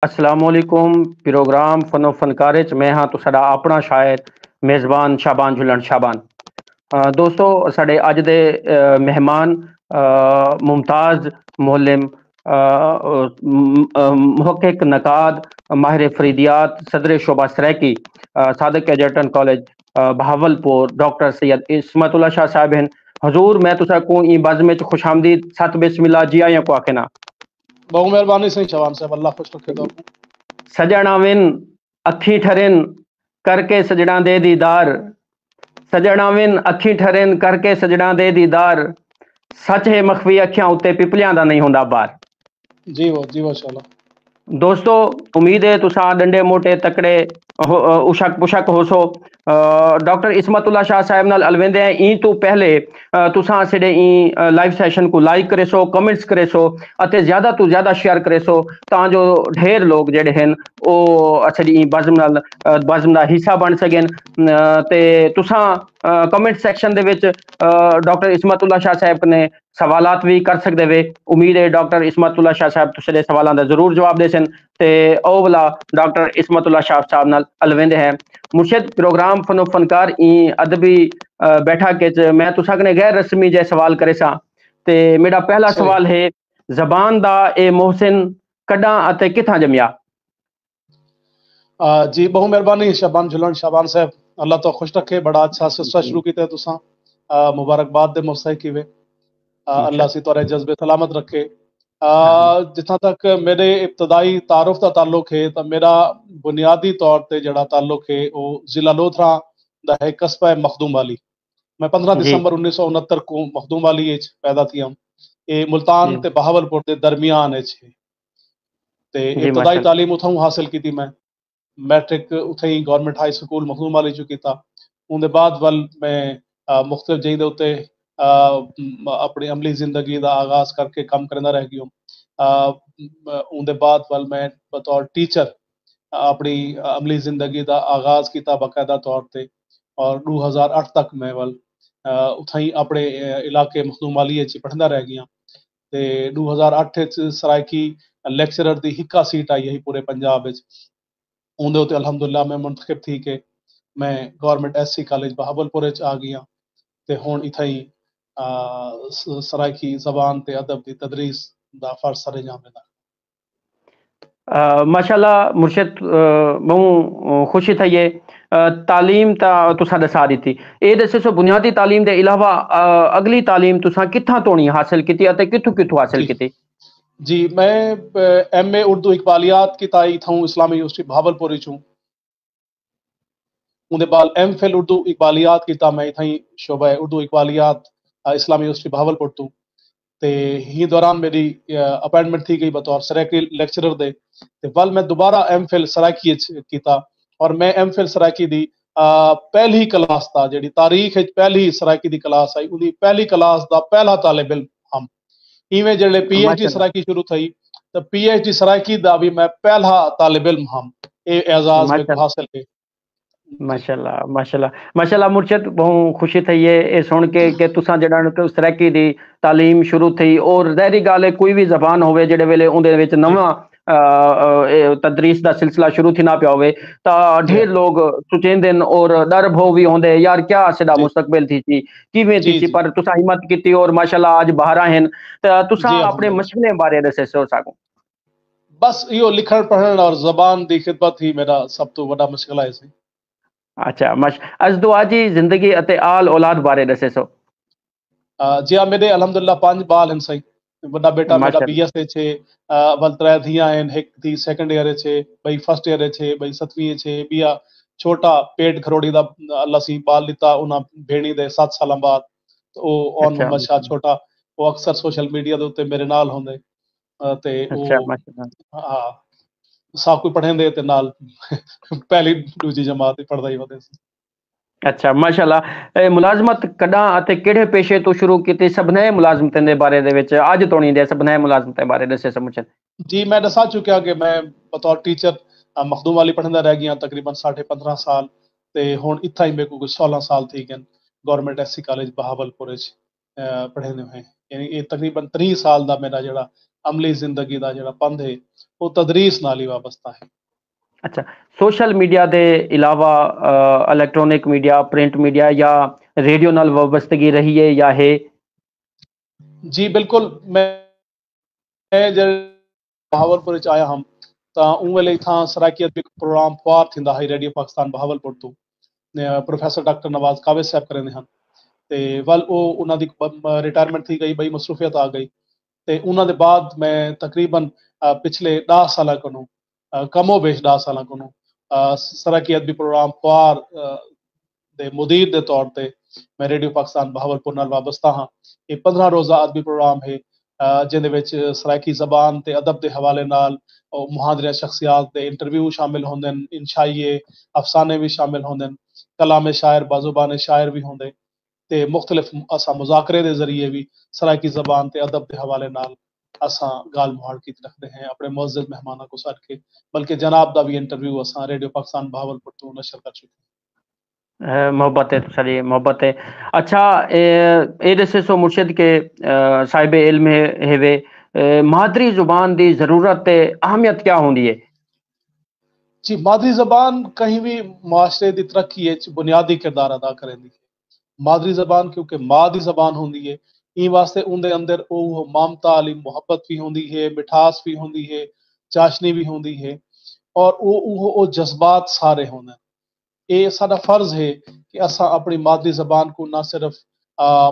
ਅਸਲਾਮ ਵਾਲੇਕੁਮ। Programme ਫਨੋ ਫਨਕਾਰੇ ਚ ਮੈਂ ਹਾਂ ਤੁਹਾਡਾ ਆਪਣਾ ਸ਼ਾਇਰ ਮੇਜ਼ਬਾਨ ਸ਼ਾਬਾਨ ਝੁੱਲਣ ਸ਼ਾਬਾਨ। ਦੋਸਤੋ, ਸਾਡੇ ਅੱਜ ਦੇ ਮਹਿਮਾਨ ਮੁਮਤਾਜ਼ ਮੁਅੱਲਿਮ, ਮੁਹੱਕਿਕ ਨਕਾਦ, ਮਾਹਿਰ फरीदियात, सदर शोबा सराकी, Sadiq Egerton college Bahawalpur, doctor Syed इसमतुल्ला Shah साहब हैं। हजूर, मैं तुसा को ई बज़ में खुश आमदीद सत बिस्मिल्लाह जी आया को आखना। बहुत मेहरबानी सही शबान साहब, अल्लाह खुश रखे तो। सजणा विन अखी ठरिन करके सजणा दे दीदार, सजणा विन अखी ठरिन करके सजणा दे दीदार, सच है मखफी अखियां उत्ते पिपलियां दा नहीं होंदा बार। जी वो इंशाल्लाह। दोस्तों, उम्मीद है तुसा डंडे मोटे तकड़े उशक पुशक हो सो। डॉक्टर इसमतुल्ला शाह साहब नाल अलवेंदे हैं। ई तो पहले तुसा सिडे ई लाइव सैशन को लाइक करे सो, कमेंट्स करे सो अते ज्यादा तो ज्यादा शेयर करे सो तां जो ढेर लोग जेडे हैं ओ साडी ई बज़म दा हिस्सा बन सकें। ते तुसा कमेंट सैक्शन दे विच डॉक्टर इसमतुल्ला शाह साहब ने सवालात भी कर सकते वे। उम्मीद है डॉक्टर इसमतुल्ला शाह साहब तुझे सवालों का जरूर जवाब दे सन। ते ओ वाला डॉक्टर इसमतुल्ला शाह साहब नाल अलवेंदे हैं। मुर्शिद प्रोग्राम फनो फनकार ई अदबी बैठक के मैं तुसा कने गैर रस्मी जे सवाल करे सा। ते मेरा पहला सवाल है, जबान दा ए मोहसिन कड़ा अते किथां जमिया? जी बहुत मेहरबानी शबान झुलन शाबान साहब, अल्लाह तो खुश रखे। बड़ा अच्छा सिलसिला शुरू किया तुसा, मुबारकबाद दे मुस्तहिक वे। अल्लाह सी तोरे जज्बे सलामत रखे। जितना तक मेरे इब्तदाई तारुफ का ताल्लुक है तो मेरा बुनियादी तौर पर जड़ा ताल्लुक है वो जिला लोधरा दा है कस्बा मखदूम वाली। मैं 15 दिसंबर 1969 को मखदूम वाली पैदा थी हम। ये मुल्तान ते बहावलपुर के दरमियान है। ते इब्तदाई तालीम उथों हासिल की थी। मैं मैट्रिक उथे ही गवर्नमेंट हाई स्कूल मखदूम वाली चुकी था। उनके बाद वल मैं मुख्तलिफ जगह उत्ते अपनी अमली जिंदगी का आगाज करके काम करना रह गया। उनके बाद वल मैं बतौर टीचर अपनी अमली जिंदगी का आगाज किया बाकायदा तौर पर। और 2008 तक मैं वल उथे ही अपने इलाके मखदूम वाली पढ़ना रह गया। ते 2008 सरायकी लैक्चरर की हिक्का सीट आई है पूरे पंजाब। उनके उत्ते अलहमदुलिल्लाह मैं मुंतखब थी कि मैं गवर्नमेंट SC कॉलेज बहावलपुर आ गया। ते हुण इत्थे ही सराइकी ज़बान ते अदब की तदरीस दा फर्ज सरे जामे दा। माशाल्लाह मुर्शिद, बहु खुशी थी ये तालीम ता तुसा दसा दी थी। ये दसे सो बुनियादी तालीम के अलावा अगली तालीम तुसा कित्थां तोणी हासिल की अते कित्थों कित्थों हासिल की? जी मैं MA उर्दू इकबालियात की ताई था इस्लामी यूनिवर्सिटी बहावलपुर चूँ। उनके बाद MPhil उर्दू इकबालियात की मैं इतना ही शोबा उर्दू इकबालियात इस्लामी यूनिवर्सिटी बहावलपुर तो। ते ही दौरान मेरी अपॉइंटमेंट थी गई बतौर सराइकी लेक्चरर दे। ते वल मैं दोबारा MPhil सराइकी किया और मैं MPhil सराइकी दी पहली क्लास था जी तारीख पहली सराइकी दी क्लास आई उनकी पहली क्लास का पहला तालिब इल्म हम। इवें जड़े PhD सराइकी शुरू थी तो PhD सराइकी का भी मैं पहला तालिब इल्म हम। ये एजाज में हासिल है। माशाल्लाह माशाल्लाह माशाल्लाह मुर्शिद, बहुत खुशी थी ये सुन के तुसा जड़ा तो सराइकी दी तालीम शुरू थी। और ज़ाहिरी गाल है कोई भी जबान होवे जेड़े वेले उहदे विच नवा तदरीस का सिलसिला शुरू थी ना पिया होवे ता ढेर लोग सुचेंदे और डर भो भी होंदे यार क्या साडा मुस्तकबिल थी किवें थी। पर तुसा हिम्मत की और माशाल्लाह आज बाहर हैं। तो तुसा अपने मशगले बारे दसे सको? बस यो लिखण पढ़ण और जबान की खिदमत ही मेरा सब तो बड़ा मुश्किल है। अच्छा अज़दवाजी जिंदगी अते आल औलाद बारे दसे सो? जी हाँ, मेरे अलहमदुलिल्लाह 5 बाल हैं सही। बड़ा बेटा मेरा BS छे, वल 3 धियां हैं, एक धी सेकंड ईयर छे, बई फर्स्ट ईयर छे, बई 7वीं छे, बिया छोटा पेट खरोड़ी दा अल्लाह सी बाल लिता उन्हां भेणी दे 7 साल बाद। तो ओन मोहम्मद शाह छोटा वो अक्सर सोशल मीडिया दे उत्ते मेरे नाल होंदे ते हाँ सब कोई पढ़ेंदे ते नाल पहली दूजी जमात पढ़दा ही वदे। अच्छा माशाल्लाह। मुलाजमत कदा अते केड़े पेशे तो शुरू की? सबने मुलाजमतें दे बारे दे विच अज तोणी दे सबने मुलाजमतें बारे दसे समुचे? जी मैं दसा चुकिया कि मैं बतौर टीचर मखदूम वाली पढ़ंदा रह गया तकरीबन 15.5 साल। ते हुण इत्था ही मेरे को कुछ 16 साल थी गए गवर्नमेंट SC कॉलेज बहावलपुर पढ़े हुए हैं। यानी ये तकरीबन 30 साल का मेरा जड़ा ਅਮਲੀ ਜ਼ਿੰਦਗੀ ਦਾ ਜਿਹੜਾ ਪੰਧ ਹੈ ਉਹ ਤਦਰੀਸ ਨਾਲ ਹੀ ਵਾਬਸਤਾ ਹੈ। ਅੱਛਾ, ਸੋਸ਼ਲ ਮੀਡੀਆ ਦੇ ਇਲਾਵਾ ਇਲੈਕਟ੍ਰੋਨਿਕ ਮੀਡੀਆ, ਪ੍ਰਿੰਟ ਮੀਡੀਆ ਜਾਂ ਰੇਡੀਓ ਨਾਲ ਵਾਬਸਤਗੀ ਰਹੀ ਹੈ ਜਾਂ ਹੈ? ਜੀ ਬਿਲਕੁਲ, मैं जब बहावलपुर च आया हम तो उन वेले इथां सराकी अदबी प्रोग्राम ख्वार थींदा है रेडियो पाकिस्तान बहावलपुर तो प्रोफैसर डॉक्टर नवाज काबिज साहब करेंदे ਹਨ ਤੇ ਵੱਲ ਉਹ ਉਹਨਾਂ ਦੀ ਰਿਟਾਇਰਮੈਂਟ ਥੀ ਗਈ, ਬਈ ਮਸਰੂਫੀਅਤ ਆ ਗਈ ਤੇ ਉਹਨਾਂ ਦੇ ਬਾਅਦ ਮੈਂ ਤਕਰੀਬਨ ਪਿਛਲੇ 10 ਸਾਲਾਂ ਕੋਲੋਂ ਕਮੋ ਬੇਸ਼ 10 ਸਾਲਾਂ ਕੋਲੋਂ ਸਰਾਕੀ ਅਦਬੀ ਪ੍ਰੋਗਰਾਮ ख्वार ਦੇ ਮੁਦੀਰ ਦੇ ਤੌਰ ਤੇ ਮੈਂ ਰੇਡੀਓ ਪਾਕਿਸਤਾਨ ਬਹਾਵਲਪੁਰ ਨਾਲ ਵਾਬਸਤਾ ਹਾਂ। ਇਹ 15 ਰੋਜ਼ਾ ਅਦਬੀ ਪ੍ਰੋਗਰਾਮ ਹੈ ਜਿਹਦੇ ਵਿੱਚ ਸਰਾਇਕੀ ਜ਼ਬਾਨ ਤੇ ਅਦਬ ਦੇ ਹਵਾਲੇ ਨਾਲ ਮੁਹਾਦਰਿਆ ਸ਼ਖਸੀਆਤ ਦੇ ਇੰਟਰਵਿਊ ਸ਼ਾਮਿਲ ਹੁੰਦੇ ਨੇ, ਇਨਸ਼ਾਈਏ ਅਫਸਾਨੇ ਵੀ ਸ਼ਾਮਿਲ ਹੁੰਦੇ ਨੇ, ਕਲਾਮੇ ਸ਼ਾਇਰ ਬਾਜ਼ੁਬਾਨੇ ਸ਼ਾਇਰ ਵੀ ਹੁੰਦੇ ਤੇ ਮੁਖਤਲਿਫ ਅਸਾਂ ਮੁਜ਼ਾਕਰੇ ਦੇ ਜ਼ਰੀਏ ਵੀ ਸਰਾਇਕੀ ਜ਼ਬਾਨ ਤੇ ਅਦਬ ਦੇ ਹਵਾਲੇ ਨਾਲ ਅਸਾਂ ਗਾਲ ਮੁਹਾਲ ਕੀਤੀ ਰੱਖਦੇ हैं अपने मुअज़्ज़ज़ मेहमानों को सद के, बल्कि जनाब दा भी इंटरव्यू असां रेडियो पाकिस्तान बहावलपुर तो नशर कर चुके हैं। मोहब्बत है, सारी मोहब्बत है। अच्छा, ए दसे सो मुर्शिद के साहिब इल्म हेवे मादरी जुबान दी जरूरत ते अहमियत क्या होंदी है? जी, मादरी जबान कहीं भी माशरे की तरक्की बुनियादी किरदार अदा करेंदी है। मादरी जबान क्योंकि माँ की जबान होंदी है, इन वास्ते उनके अंदर वो ममता वाली मुहब्बत भी होंदी है, मिठास भी होंदी है, चाशनी भी होंदी है और वो जज्बात सारे होंगे। ये साडा फर्ज है कि असा अपनी मादरी जबान को ना सिर्फ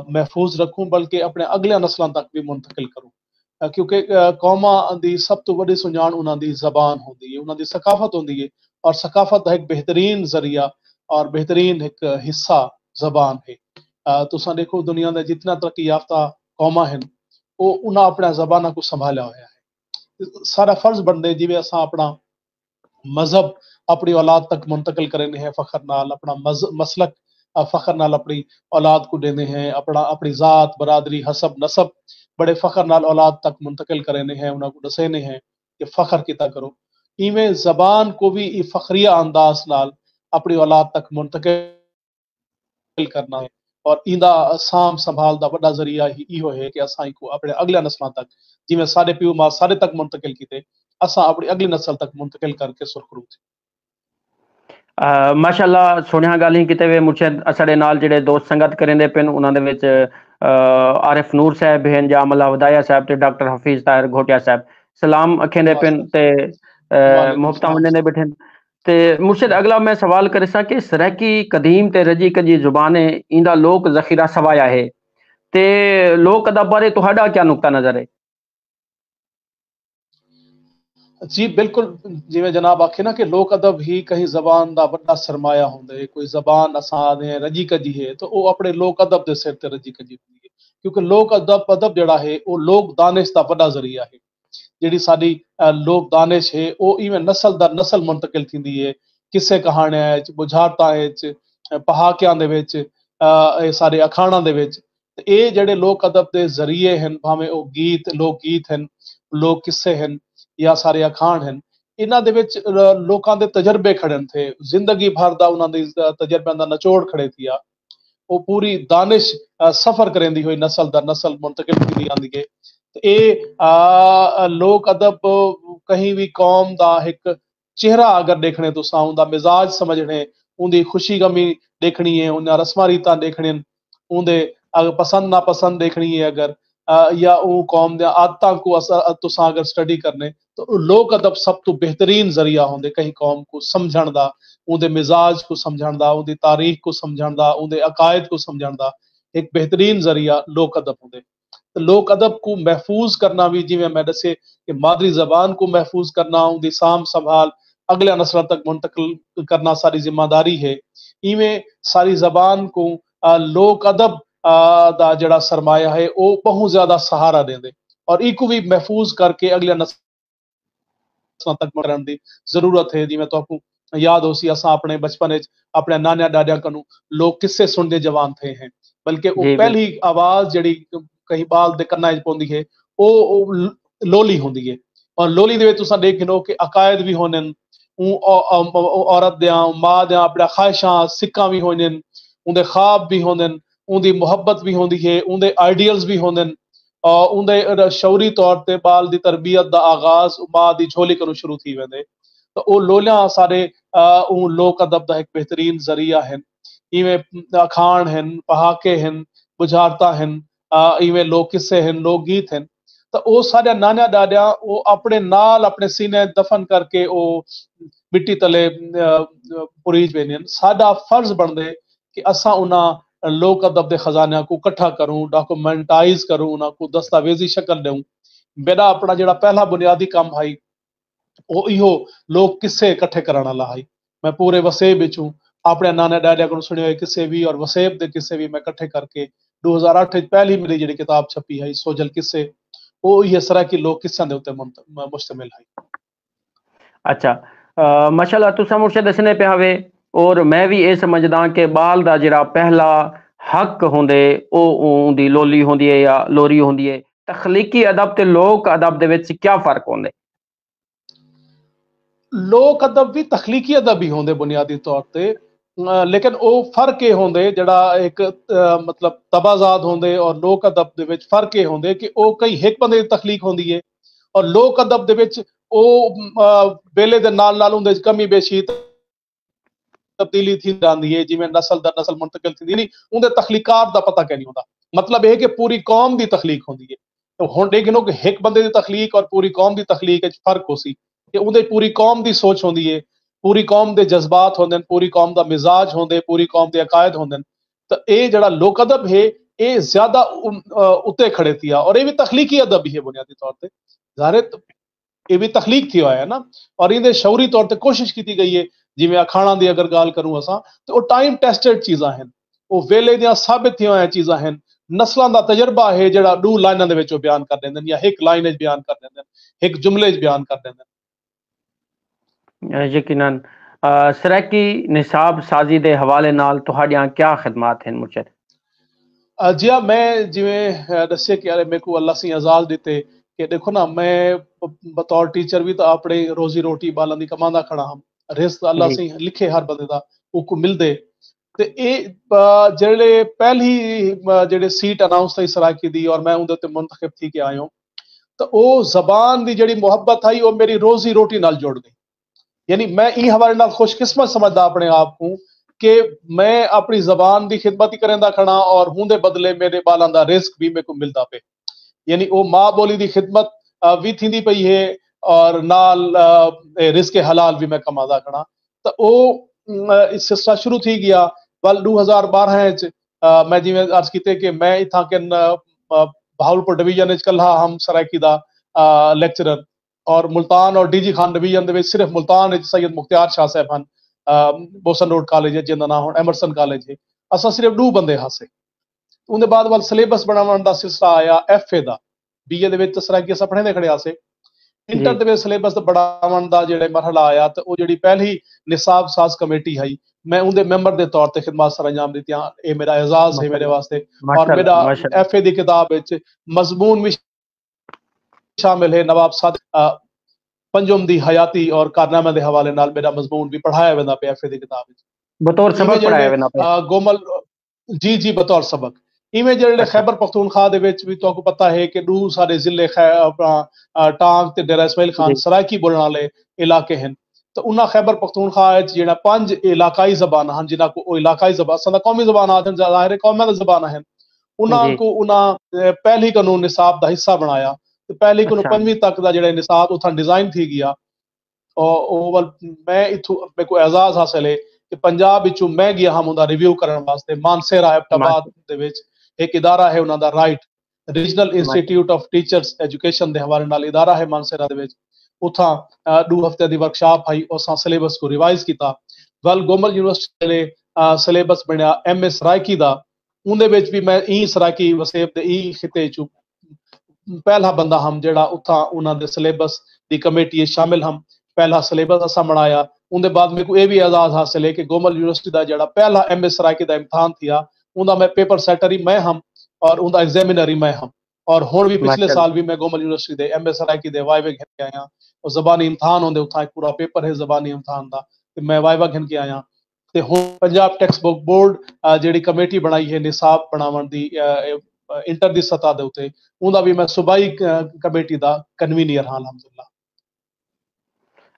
महफूज रखूं बल्कि अपने अगले नस्लों तक भी मुंतकिल करूं, क्योंकि कौमां दी सब तो बड़ी सुजान उन्हां दी जबान होंदी है, उन्हां दी सकाफत होंदी है और सकाफत का एक बेहतरीन जरिया और बेहतरीन एक हिस्सा जबान है। तुसां देखो दुनिया में जितना तरक्की याफ्ता कौमां हैं वो उन्हां अपना जबाना को संभालिया होया है। सारा फर्ज बनदे जिवें असां अपना मजहब अपनी औलाद तक मुंतकिल करेंगे हैं फखर नाल, अपना मसलक फखर नाल अपनी औलाद को देने हैं, अपना अपनी ज़ात बरादरी हसब नसब बड़े फखर नाल औलाद तक मुंतकिल करेने हैं, उन्हें को दसेने हैं कि फखर किता करो। इवें जबान को भी फखरिया अंदाज नाल अपनी औलाद तक मुंतकिल करना है और इंदा साम संभाल दा बड़ा जरिया ही इहो है कि असां को अपने अगले नस्लों तक जिवें साडे प्यो मां साडे तक मुंतकिल कीते असां अपनी अगली नस्ल तक मुंतकिल करके सुरखरू थी। माशाअल्लाह, सोहणिया गाली किते वे मुर्शिद असाडे नाल जिहड़े दोस्त संगत करेंदे पिन उन्हां दे विच आरिफ नूर साहब हैं, जामला वदाया साहब ते डॉक्टर हफीज ताहिर घोटिया साहब सलाम अखेंदे पिन ते मुफ्ता वंडे बैठे ते मुर्शिद अगला मैं सवाल करे सा कि सराकी कदीम ते रजी कजी जुबान है इंदा लोक जखीरा सवाया है ते लोक अदब बारे तुहाडा क्या नुक्ता नजर है? जी बिल्कुल, जिवें जनाब आखे ना कि लोक अदब ही कहीं जबान दा बड़ा सरमाया होंदे। कोई जबान असां आदे रजी कजी है तो वो अपने लोक अदब दे सिर ते रजी कजी होंदी है, क्योंकि लोक अदब जिहड़ा है वो लोक दानिश दा बड़ा जरिया है। जिहड़ी साडी लोक दानिश है वो इवें नस्ल दर नस्ल मुंतकिल थींदी है, किस्से कहानियां विच, बुझारतां विच, पहाकियां दे विच, सारे अखाणां दे विच। ये जिहड़े लोक अदब दे जरिए हैं, भावें वो गीत लोक गीत हैं, लोक किस्से हैं या सारे अखाण हैं, इन्हां दे विच लोकां दे तजर्बे खड़े थे, जिंदगी भर दा उन्हां दे तजर्बे दा निचोड़ खड़े थिया। वो पूरी दानिश सफर करेंदी हुई नस्ल दर नस्ल मुंतकिल थींदी आंदी है। ये लोक अदब कहीं भी कौम दा एक चेहरा अगर देखने तो उनका मिजाज समझने, उनकी खुशी गमी देखनी है, उन्हें रस्मां रीतां देखने, उनके पसंद नापसंद देखनी है अगर, या वो कौम दे आदतां को तुसां अगर स्टडी करने तो लोक अदब सब तो बेहतरीन जरिया होंदे कहीं कौम को समझण दा, उनके मिजाज को समझण दा, उनकी तारीख को समझण दा, उनके अकायद को समझण दा एक बेहतरीन जरिया लोक अदब होंदे। तो लोक अदब को महफूज करना भी जिवें मैं दसे कि मादरी जबान को महफूज करना, उनकी साम संभाल अगले नस्ल तक मुंतकिल करना सारी जिम्मेदारी है। इवें सारी जबान को लोक अदब दा जड़ा सरमाया है वो बहुत ज्यादा सहारा देंदे और इको भी महफूज करके अगले नस्ल तक करने की जरूरत है। जिवें तो आपको याद हो सी असां अपने बचपन अपने नानिया डाडिया कनू लोग किस्से सुनते जवान थे हैं, बल्कि वो पहली आवाज जड़ी कहीं बाल दे कन्ना च पौंदी है वो लोली होंदी है और लोली दे विच तुसां देखनो कि अकायद भी होने, औरत दियां मां दियां अपने ख्वाहिशां सिक्कां भी होने, उनके ख्वाब भी होने, उनकी मुहब्बत भी होंदी है, उनके आइडियल्स भी होंदे उनके शौरी तौर ते बाल दी तरबियत दा आगाज मां दी झोली करो शुरू थी वेंदे। तो वो लोलियां सारे लोक अदब दा एक बेहतरीन जरिया है। इवें अखाण हैं, पहाके हैं, बुझारता हैं, इवें लोक किस्से हैं, लोक गीत हैं। तो वो सारे नाना डाडिया वो अपने नाल अपने सीने दफन करके वो मिट्टी तले पुरीज वेंदे। साडा फर्ज बनदे कि असा उन्हां लोक अदब के खजानिया को इकट्ठा करूं, डॉक्यूमेंटाइज करूं, उन्हां को दस्तावेजी शक्ल दूं। मेरा अपना जिहड़ा पहला बुनियादी काम है वो इहो लोक किस्से इकट्ठे कराना ला है। मैं पूरे वसेब विच हूं, अपने नाना डैडिया को सुने हुए किस्से भी और वसेब के किस्से भी मैं इकट्ठे करके 2008 पहली मेरी जिहड़ी किताब छपी है सोजल किस्से, वो इस तरह की लोक किस्सां दे उत्ते मुश्तमिल है। अच्छा, माशाल्लाह तुसा मुझे दसने पे हवे और मैं भी ये समझदा कि बाल दा जिहड़ा पहला हक होंदे ओ उंदी लोली होंदी है या लोरी होंदी है। तखलीकी अदब ते लोक अदब दे विच क्या फर्क होंदे? लोक अदब भी तखलीकी अदब भी होंदे बुनियादी तौर ते, लेकिन वो फर्क ये होंदे जड़ा एक मतलब तबाजाद होंदे और लोक अदब दे विच फर्क ये होंदे कि वो कई एक बंदे दी तखलीक होंदी है और लोक अदब दे विच वो बेले दे नाल नाल उंदे च कमी बेशी तब्दीली थी जाती है, जिवें नस्ल दर नस्ल मुंतकिल थी नहीं उनके तखलीकात का पता क्या नहीं होता। मतलब यह कि पूरी कौम की तखलीक होती है। तो हुण देखो कि एक बंदे की तखलीक और पूरी कौम की तखलीक फर्क हो सी कि उनके पूरी कौम की सोच होती है, पूरी कौम के जज्बात होंदे, पूरी कौम का मिजाज होंदे, पूरी कौम के अकायद होंदे। तो ये जड़ा लोक अदब है ये ज्यादा उत्ते खड़े थी और ये भी तखलीकी अदब ही है बुनियादी तौर पर। ज़ाहिर ये भी तखलीक थी है ना और इन्हें शौरी तौर पर कोशिश की गई है। जिवें अखाणा की अगर गाल करूं असा तो वो टाइम टेस्टेड चीज़ां हैं, वो वेले दियां साबित थी हुई चीज़ां हैं। नस्लों का तजर्बा है जड़ा दो लाइनों के बयान कर देंगे या एक लाइन बयान कर देंगे, एक जुमले बयान कर देंगे। यकीनन सराकी निसाब साजी के हवाले नाल तुहाडियां क्या खिदमात हैं मुझे? जी हाँ, मैं जिवें दस्से कि यार मेरे को अल्लाह से एजाज दिते कि देखो ना मैं बतौर टीचर भी तो अपने रोजी रोटी बालन की कमांदा खड़ा हम, रिस्क अल्लाह जी से लिखे हर बंदे का वो मिलदे। ते जेड़े पहली जेड़े सीट अनाउंस थी सराकी दी और मैं उनदे ते मुंतखब थी के आयो तो वो जबान दी जेड़ी मोहब्बत आई वो मेरी रोजी रोटी नाल जुड़ गई। यानी मैं ई हवाले नाल खुशकिस्मत समझदा अपने आप को कि मैं अपनी जबान की खिदमत ही करेंदा खड़ा और हुंदे बदले मेरे बालों का रिस्क भी मेरे को मिलता पे। यानी वो माँ बोली की खिदमत भी थी पई है और नाल रिस्क हलाल भी मैं कमादा खड़ा। तो वो इस सिलसिला शुरू थी गया वल 2012 मैं जिवें अर्ज किते कि मैं इत्थां के बहावलपुर डिवीजन कल्हा हम सरायकी दा लेक्चरर और मुल्तान और डीजी खान डिवीजन सिर्फ मुल्तान सैयद मुख्तियार शाह साहब हैं बोसन रोड कॉलेज है जिंदा नाम हुण एमरसन कॉलेज है। असा सिर्फ 2 बंदे हासे। उनके बाद वाल सिलेबस बनावन का सिलसिला आया एफए का बीए दे विच सराकी अस पढ़े खड़े आसे। जी इंटर दे विच सिलेबस बढ़ावन का जिहड़ा मरहला आया तो वो जिहड़ी पहली निसाब साज कमेटी है मैं उनके मैंबर के तौर पर खिदमत सर अंजाम दी। ये मेरा एजाज है मेरे वास्ते और मेरा माशाल्लाह माशाल्लाह। एफए की किताब विच मजमून भी शामिल है नवाब सादिक पंजुम दी हयाती और कारनामे के हवाले नाल मेरा मजमून भी पढ़ाया वेंदा पे एफए की किताब विच। बतौर इवें सबक पढ़ाया जेड़े वेंदा पे। गोमल जी बतौर सबक इवें जेड़े अच्छा खैबर पख्तूनख्वा दे विच भी तुहानू पता है कि 2 सारे जिले अपना टांग ते डेरा इस्माइल खान जी सरायकी बोलने वाले इलाके हैं। तो उन्हां खैबर पख्तूनख्वा जेड़ा 5 इलाकाई जबान हैं जिन्हां को वो इलाकाई जबान सदा कौमी जबान आदन ज़ाहिर है कौमां दी जबान हैं उन्हां जी। को उन्हां पहली कानून निसाब का हिस्सा बनाया। तो पहली कानून अच्छा 5वीं तक का जेड़ा निसाब उथा डिजाइन थी गया और मैं इथों मेरे को एजाज हासिल है कि पंजाब विचों मैं गया हम उनका रिव्यू करने वास्ते मानसेरा एबटाबाद माश दे विच एक इदारा है उन्होंने right regional mash institute of teachers education के हवाले नाल इदारा है मानसेरा दे विच। उथा 2 हफ्ते की वर्कशॉप आई उस सिलेबस को रिवाइज किया। वल गोमल यूनिवर्सिटी ने सिलेबस बनया एमए सरायकी का उनदे विच भी मैं ई सरायकी वसेब दे ई खिते चू पहला बंदा हम जेड़ा उथा उन्होंने सिलेबस की कमेटी शामिल हम पहला सिलेबस असा बनाया। उनके बाद मेरे को यह भी एजाज हासिल है कि गोमल यूनिवर्सिटी का जो पहला एमए सरायकी का इम्तहान था उनका मैं पेपर सेटर ही मैं हम और उनका एग्जामिनर ही मैं हम और हुण भी पिछले माशाल्लाह साल भी मैं गोमल यूनिवर्सिटी के एमए सरायकी के वाइवे घिन के आया और जबानी इम्तहान होंगे उथा एक पूरा पेपर है जबानी इम्तहान का तो मैं वाइवा घिन के आया। तो हुण पंजाब टैक्स बुक बोर्ड जिहड़ी कमेटी बनाई है निसाब बनावन दी ਇੰਟਰ ਦੀ ਸਤ੍ਹਾ ਦੇ ਉੱਤੇ ਉਹਦਾ ਵੀ ਮੈਂ ਸੂਬਾਈ ਕਮੇਟੀ ਦਾ ਕਨਵੀਨਰ ਹਾਂ ਅਲਹਮਦੁਲਿਲਾ।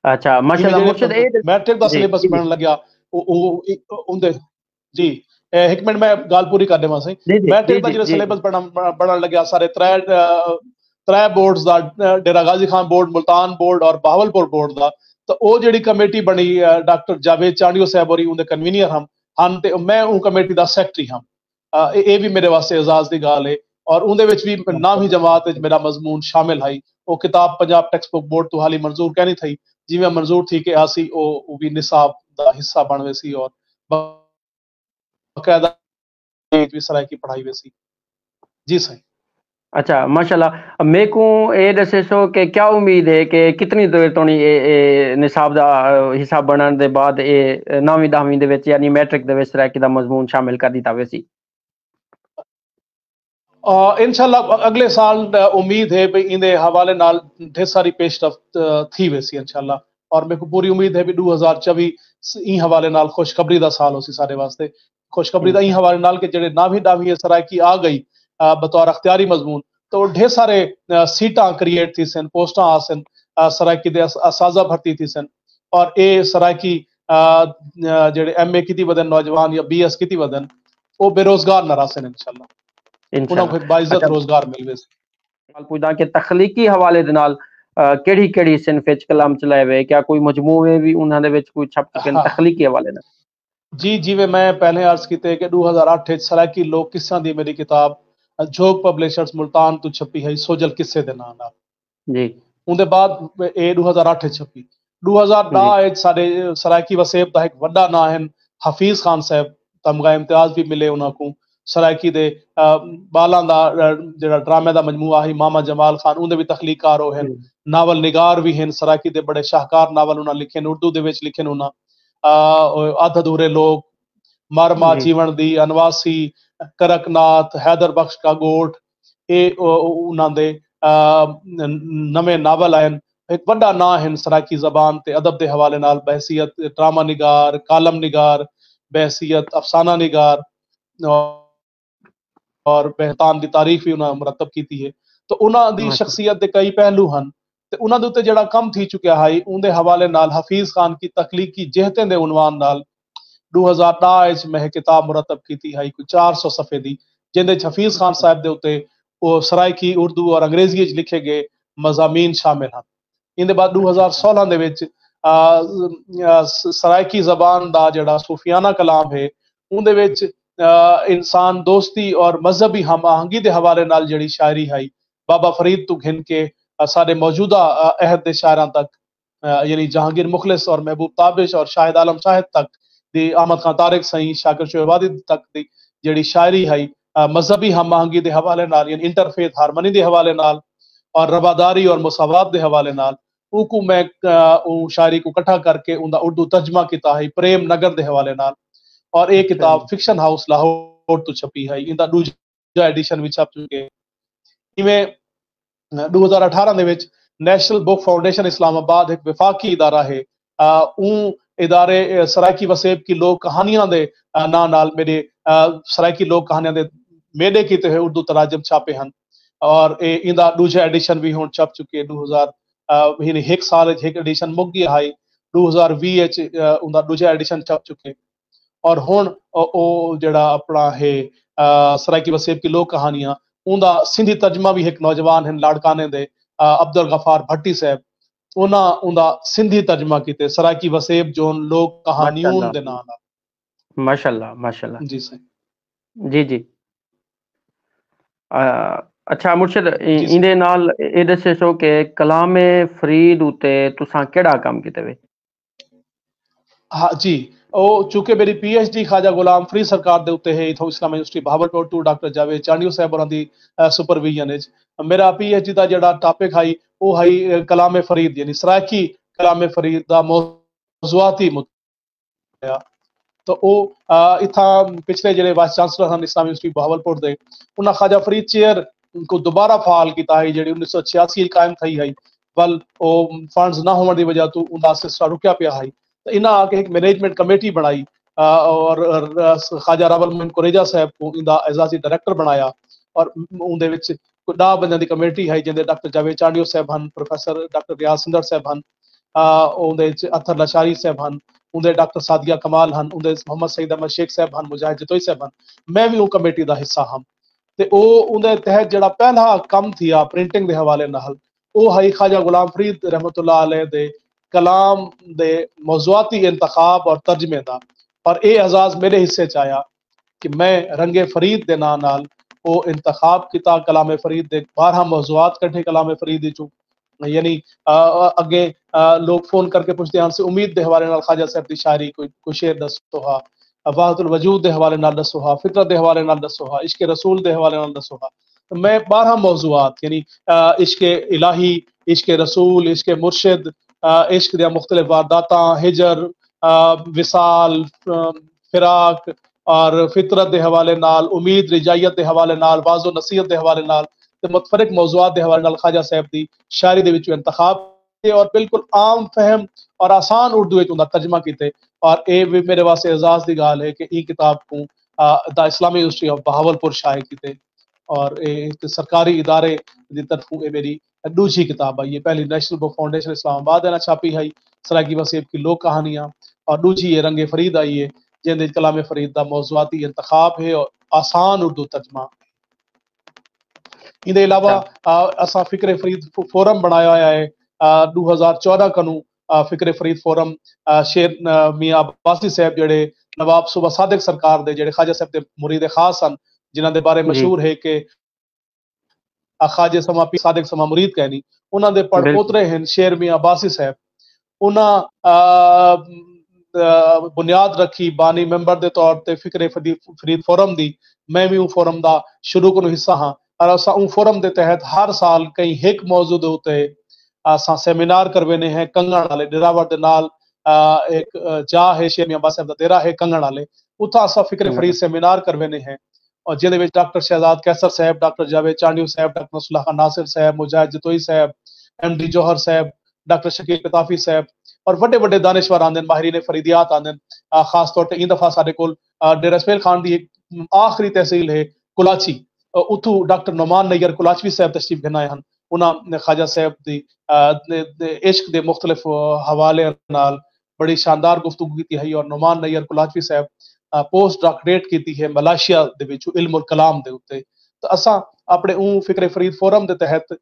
ਅੱਛਾ ਮਾਸ਼ਾਅੱਲਾ ਮੁਰਸ਼ਿਦ ਮੈਟ੍ਰਿਕ ਦਾ ਸਿਲੇਬਸ ਬਣਨ ਲੱਗਿਆ ਉਹਦੇ ਜੀ ਇੱਕ ਮਿੰਟ ਮੈਂ ਗੱਲ ਪੂਰੀ ਕਰ ਦੇਵਾਂ ਸਹੀ। ਮੈਟ੍ਰਿਕ ਦਾ ਜਿਹੜਾ ਸਿਲੇਬਸ ਬਣਨ ਲੱਗਿਆ ਸਾਰੇ त्रै बोर्ड्स ਦਾ ਡੇਰਾ ਗਾਜ਼ੀ ਖਾਨ बोर्ड, मुल्तान बोर्ड और बहावलपुर बोर्ड ਦਾ, ਤਾਂ ਉਹ ਜਿਹੜੀ ਕਮੇਟੀ ਬਣੀ ਡਾਕਟਰ ਜਾਵੇਦ ਚਾਂਡੀਓ ਸਾਹਿਬ ਹੋਰੀ ਉਹਦੇ ਕਨਵੀਨਰ ਹਨ ਤੇ ਮੈਂ ਉਹ ਕਮੇਟੀ ਦਾ ਸੈਕਟਰੀ ਹਾਂ। ਇਹ ਵੀ ਮੇਰੇ ਵਾਸਤੇ ਇਜ਼ਾਜ਼ ਦੀ ਗੱਲ ਹੈ। ਔਰ ਉਹਦੇ ਵਿੱਚ ਵੀ ਨਾਮੀ ਜਮਾਤ ਵਿੱਚ ਮੇਰਾ ਮਜ਼ਮੂਨ ਸ਼ਾਮਿਲ ਹੈ। ਉਹ ਕਿਤਾਬ ਪੰਜਾਬ ਟੈਕਸਟ ਬੁੱਕ बोर्ड ਤੋਂ ਹਾਲੀ ਮਨਜ਼ੂਰ ਕਹਿ ਨਹੀਂ ਥਈ, ਜਿਵੇਂ ਮਨਜ਼ੂਰ ਥੀ ਕਿ ਆਸੀ ਉਹ ਵੀ ਨਿਸਾਬ ਦਾ ਹਿੱਸਾ ਬਣ ਵੇ ਸੀ ਔਰ ਬਕਾਇਦਾ ਵੀ ਸਰਾਇਕੀ ਪढ़ाई वे सी। जी सही। अच्छा माशाल्लाह मेरे को ये दसे सो कि क्या उम्मीद है कि कितनी देर तो निसाब का हिसाब बनने के बाद ये 9वीं 10वीं दे विच यानी मैट्रिक दे विच सराइकी दा मजमून शामिल कर दिता वैसी इंशाल्लाह अगले साल उम्मीद है भी इनके हवाले नाल ढेर सारी पेशरफ्त थी वैसी इंशाल्लाह। और मेरे को पूरी उम्मीद है भी 2024 ई हवाले नाल खुशखबरी का साल हो सी सारे वास्ते। खुशखबरी का ई हवाले नाल के जेडे 9वीं 10वीं सराइकी आ गई बतौर अख्तियारी मजमून, तो ढेर सारे सीटां क्रिएट थी सन, पोस्टां आ सन, सराइकी दे असाजा भर्ती थी सन। और ये सराइकी जेडे MA की वदन नौजवान या BS की वदन वो बेरोजगार न रह सन इंशाल्लाह, उन्हें बाइज्जत रोजगार मिलवे। पुछदा कि तखलीकी हवाले दे नाल केड़ी सिनफ विच कलाम चलाए वे, क्या कोई मजमूए भी उन्हां दे विच कोई छप चुके तखलीकी हवाले नाल? जी जिवें मैं पहले अर्ज कीते कि 2008 सराइकी लोक किस्सां दी मेरी किताब जोग पब्लिशर्स मुल्तान तो छपी है सोजल किस्से दे नाम नाल जी। उनके बाद ये 2008 छपी। 2010 साडे सराइकी वसेब दा एक वड्डा नाम है हफीज खान साहब, तमगा इम्तियाज भी मिले उन्हां को। सराइकी दे बालां दा जेड़ा ड्रामे दा मजमूआ है मामा जमाल खान, उनदे भी तखलीकार हो हैं। नावल निगार भी हैं, सराइकी दे बड़े शाहकार नावल उन्हां लिखे, उर्दू दे विच लिखे उन्हां। अध अधूरे लोग, मरमा जीवन दी, अनवासी, करकनाथ, हैदर बख्श का गोठ, ये उन्हां दे नवे नावल आए। एक बड़ा ना है सराइकी जबान ते अदब के हवाले नाल बहसीयत ड्रामा निगार, कालम निगार, बहसीयत अफसाना निगार और बेहतान की तारीफ भी उन्हें मुरतब की है। तो उन्हां दी शख्सियत के कई पहलू हैं ते उन्हां दे उत्ते जिहड़ा कम थी चुकिया है उनके हवाले नाल हफीज खान की तखलीकी जहतें दे उनवान नाल 2010 में किताब मुरतब की है कोई 400 सफ़े दी, जिंदे हफीज खान साहब दे उत्ते वो सराइकी उर्दू और अंग्रेजी लिखे गए मजामीन शामिल हैं। इनके बाद 2016 दे विच सराइकी जबान दा जिहड़ा सूफियाना कलाम है उनदे विच इंसान दोस्ती और मजहबी हम आहंगी के हवाले नाल जिहड़ी शायरी है बाबा फरीद तो घिन के सारे मौजूदा अहद के शायरां तक यानी जहांगीर मुखलिस और महबूब ताबिश और शाहिद आलम शाहिद तक दी, अहमद खान तारिक सही, शाकिर शोहबादी तक दी जिहड़ी शायरी है मजहबी हम आहंगी के हवाले नाल यानी इंटरफेथ हारमनी के हवाले नाल और रवादारी और मुसावात के हवाले नाल उनको मैं शायरी को इकट्ठा करके उनका उर्दू तर्जमा किया है प्रेम नगर के हवाले नाल। और एक किताब फिक्शन हाउस लाहौर तो छपी है, इनका दूजा एडिशन भी छप चुके। इवें 2018 दे विच नेशनल बुक फाउंडेशन इस्लामाबाद एक विफाकी इदारा है, इदारे सराइकी वसेब की लोक कहानियां दे ना नाल मेरे सराइकी लोक कहानियां दे मेडे किते हुए उर्दू तराजम छापे हैं और इंदा दूजा एडिशन भी हुण छप चुके। 2000 यानी एक साल एक एडिशन मुक गया है, 2020 उनका दूजा एडिशन छप चुके। और हुण ओ जिहड़ा अपना है सराइकी वसेब की लोक कहानियां उनका सिंधी तर्जमा भी एक नौजवान हैं लाड़काने दे अब्दुल गफार भट्टी साहब, उनका सिंधी तर्जमा किते सराइकी वसेब जोन लोक कहानियों दे नाम नाल। माशाल्लाह माशाल्लाह जी सही जी जी। अच्छा मुर्शिद इंदे नाल ये दसे सो कि कलामे फरीद उते तुसां केड़ा काम कीते वे? हाँ जी, चूंकि मेरी PhD ख्वाजा गुलाम फरीद सरकार दे उत्ते है इथों इस्लाम यूनिवर्सिटी बहावलपुर टू डॉक्टर जावेद चांडियो साहब होरां दी सुपरविजन विच मेरा PhD दा जिहड़ा टॉपिक है वो है कलामे फरीद यानी सराइकी कलामे फरीद दा मौजूआती मुद्दा। तो वो इथा पिछले जिहड़े वाइस चांसलर हैं इस्लाम यूनिवर्सिटी बहावलपुर दे उन्हां ख्वाजा फरीद चेयर को दोबारा फाल किया है जिहड़ी 1986 कायम थी है, वल वो फंड्स ना होने की वजह तो उनका सिलसिला रुकिया पिया है। तो इन्हें आके एक मैनेजमेंट कमेटी बनाई और ख्वाजा रावल मोहन कुरेजा साहब को इनका एजाजी डायरेक्टर बनाया ਔਰ ਉਹਦੇ ਵਿੱਚ 10 ਬੰਦਿਆਂ ਦੀ ਕਮੇਟੀ ਹੈ, ਜਿਹਦੇ ਡਾਕਟਰ ਜਾਵੇਦ ਚਾਂਡੀਓ ਸਾਹਿਬ ਹਨ, ਪ੍ਰੋਫੈਸਰ ਡਾਕਟਰ ਰਿਆਜ਼ ਸਿੰਦਰ ਸਾਹਿਬ ਹਨ, ਉਹਦੇ ਵਿੱਚ ਅਥਰ ਲਸ਼ਾਰੀ ਸਾਹਿਬ ਹਨ, ਉਹਦੇ ਡਾਕਟਰ ਸਾਦੀਆ ਕਮਾਲ ਹਨ, ਉਹਦੇ ਮੁਹੰਮਦ ਸਈਦ ਅਹਿਮਦ ਸ਼ੇਖ ਸਾਹਿਬ ਹਨ, ਮੁਜਾਹਿਦ ਜਤੋਈ ਸਾਹਿਬ ਹਨ। ਮੈਂ ਵੀ ਉਹ ਕਮੇਟੀ ਦਾ ਹਿੱਸਾ ਹਾਂ। ਤੇ ਉਹ ਉਹਦੇ ਤਹਿਤ ਜਿਹੜਾ ਪਹਿਲਾ ਕੰਮ ਥੀਆ ਪ੍ਰਿੰਟਿੰਗ ਦੇ ਹਵਾਲੇ ਨਾਲ, ਉਹ ਹੈ ਖਾਜਾ ਗੁਲਾम फरीद रहमतुल्लाह अलैह ਦੇ ਕਲਾਮ ਦੇ ਮੌਜ਼ੂਆਤੀ ਇੰਤਖਾਬ ਔਰ ਤਰਜਮੇ ਦਾ। ਔਰ ਇਹ एजाज ਮੇਰੇ ਹਿੱਸੇ ਚ ਆਇਆ ਕਿ ਮੈਂ ਰੰਗੇ ਫਰੀਦ ਦੇ ਨਾਂ ਨਾਲ ਉਹ ਇੰਤਖਾਬ ਕੀਤਾ ਕਲਾਮ ਫਰੀਦ ਦੇ 12 ਮੌਜ਼ੂਆਤ ਕੱਢੇ ਕਲਾਮ ਫਰੀਦ ਵਿੱਚੋਂ। ਯਾਨੀ ਅੱਗੇ ਲੋਕ ਫੋਨ ਕਰਕੇ ਪੁੱਛਦੇ ਹਨ ਸੀ ਉਮੀਦ ਦੇ ਹਵਾਲੇ ਨਾਲ ਖਾਜਾ ਸਾਹਿਬ ਦੀ ਸ਼ਾਇਰੀ ਕੋਈ ਸ਼ੇਰ ਦੱਸੋ ਹਾਂ, ਵਾਹਦੁਲ ਵਜੂਦ ਦੇ ਹਵਾਲੇ ਨਾਲ ਦੱਸੋ ਹਾਂ, ਫਿਤਰਤ ਦੇ ਹਵਾਲੇ ਨਾਲ ਦੱਸੋ ਹਾਂ, ਇश्क रसूल ਦੇ ਹਵਾਲੇ ਨਾਲ ਦੱਸੋ ਹਾਂ। मैं 12 मौजूआत यानी इश्क इलाही, इश्क रसूल, इश्क मुर्शिद, इश्क दियां मुख्तलिफ वारदातां, हिजर, विसाल, फिराक और फितरत के हवाले नाल, उम्मीद रिजायत के हवाले नाल, वाज़ो नसीहत के हवाले नाल ते मुतफरिक मौजूआत के हवाले नाल खाजा साहब दी शायरी दे विचों इंतखाब और बिल्कुल आम फहम और आसान उर्दू विच उहदा तर्जमा कीते। और ये भी मेरे वास्ते एजाज की गाल है कि ई किताब को the Islami university of Bahawalpur शाये कीते और एक सरकारी इदारे की तरफों ये मेरी दूसरी किताब आई है। पहली नेशनल बुक फाउंडेशन इस्लामाबाद ने छापी है सराकी वसीब की लोक कहानियाँ, और दूसरी ये रंगे फरीद आई है जिंदे कलाम फरीद का मौजूआती इंतखाब है और आसान उर्दू तर्जमा। इनके अलावा असा फिक्र फरीद फोरम बनाया हुआ है 2014 कनू फिक्र फरीद फोरम शेर मियाँ अब्बासी साहब जेड़े नवाब सूबा सादिक सरकार दे जेड़े खाजा साहब दे मुरीद खास सन, जिन्हां दे बारे मशहूर है कि खाजे समा पी सादिक समा मुरीद कहनी, उन्हां दे पड़पोतरे हैं शेर मियाँ अब्बासी साहब। उन्हां बुनियाद रखी बानी मैंबर दे तौर ते फिक्र फरीद फोरम दी। मैं भी उह फोरम दा शुरू को हिस्सा हाँ और असा उह फोरम दे तहत हर साल कई हिक मौजू दे उत्ते असा सेमिनार करवेने हैं। कंगण वाले डिरावर दे नाल एक जा है शेर मियाँ अब्बासी साहब दा डेरा है कंगण वाले, उत्था असा फिक्र फरीद सेमिनार करवेने हैं और जिहदे विच डॉक्टर शहजाद कैसर साहब, डॉक्टर जावेद चांडियो साहब, डॉक्टर नसरुल्लाह खान नासिर साहब, मुजाहिद जतोई साहब, MD जौहर साहब, डॉक्टर शकील कताफी साहब और वड्डे वड्डे दानिशवर आंदे माहिरीन फरीदियात आंदे। खास तौर पर इन दफा साडे कोल डेरा इसमाइल खान दी एक आखिरी तहसील है कुलाची, उथू डॉक्टर नोमान नैयर कुलाचवी साहब तशरीफ घनाए हैं। उन्होंने खाजा साहब दी इश्क दे मुख्तलिफ हवाले नाल बड़ी शानदार गुफ्तगू की है और नोमान नैयर कुलाचवी साहब पोस्ट डॉक्टरेट की है मलेशिया दे विच इल्मुल कलाम दे उत्ते। तो असा अपने ऊँ फिक्र फरीद फोरम के तहत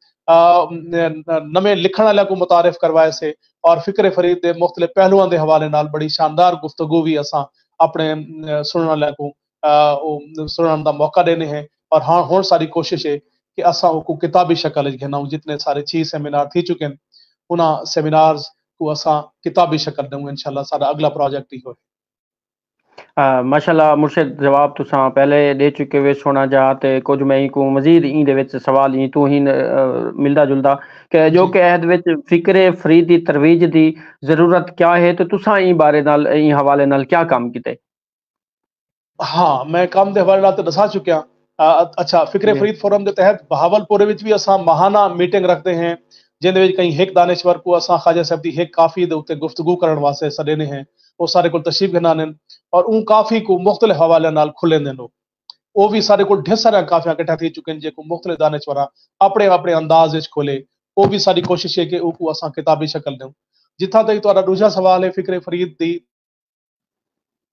नवे लिखण वाले को मुतारिफ करवाए से और फिक्र फरीद के मुख्तलिफ पहलुओं के हवाले नाल बड़ी शानदार गुफ्तगू भी असा अपने सुनने वाले को सुनने का मौका देने हैं। और हाँ हुण सारी कोशिश है कि असा को किताबी शक्ल घेना, जितने सारे 6 सेमिनार थी चुके हैं उन्होंने सेमिनार्स को असा किताबी शक्ल दूंगे इंशाल्लाह। सारा अगला प्रोजेक्ट ही हो। माशाल्लाह मुर्शिद जवाब तुसां पहले दे चुके वे सोना जा ते कुछ मैं को मजीद इन दे विच सवाल ही तू ही मिलदा जुलदा कि जो कि अहद विच फिक्रे फरीद दी तरवीज दी जरूरत क्या है, तो तुसां इन बारे नाल इन हवाले नाल क्या काम कीते? हाँ मैं काम दे हवाले नाल ते दसा चुकिया। अच्छा फिक्रे फरीद फोरम के तहत बहावलपुर विच भी असा माहाना मीटिंग रखते हैं जिंदे विच कई हिक दानिशवर को असा खाजा साहब दी हिक काफी दे उत्ते गुफ्तगू करन वास्ते सदेने हैं। वो सारे को तशरीफ घनाने और उन काफी को मुख्तलिफ हवाले नाल खुले ने लोग वो भी सारे को ढेर सारा काफियां इकट्ठा थी चुके हैं जेको मुख्तलिफ दानिशवर अपने अपने अंदाज विच खोले। वो भी सारी कोशिश है कि वो को असा किताबी शक्ल दें। जिथा तक तुहाडा दूसरा सवाल है फिक्रे फरीद दी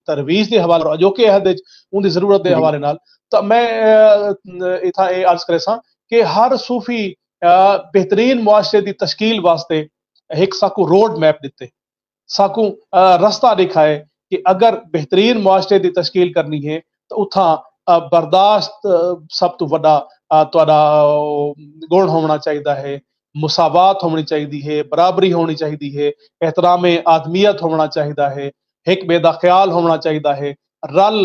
तरवीज के हवाले जो कि अहद उनकी जरूरत के हवाले नाल, तो मैं इथा ये अर्ज करे सा कि हर सूफी बेहतरीन मुआशरे की तश्कील वास्ते एक साकू रोड मैप दिते, साकू रास्ता दिखाए कि अगर बेहतरीन मुआशरे की तश्कील करनी है तो उथा बर्दाश्त सब तो वड्डा तुहाडा गुण होना चाहिए है, मुसावात होनी चाहिए है, बराबरी होनी चाहिए है, एहतराम आदमियत होना चाहिए है, एक बेदा ख्याल होना चाहिए है, रल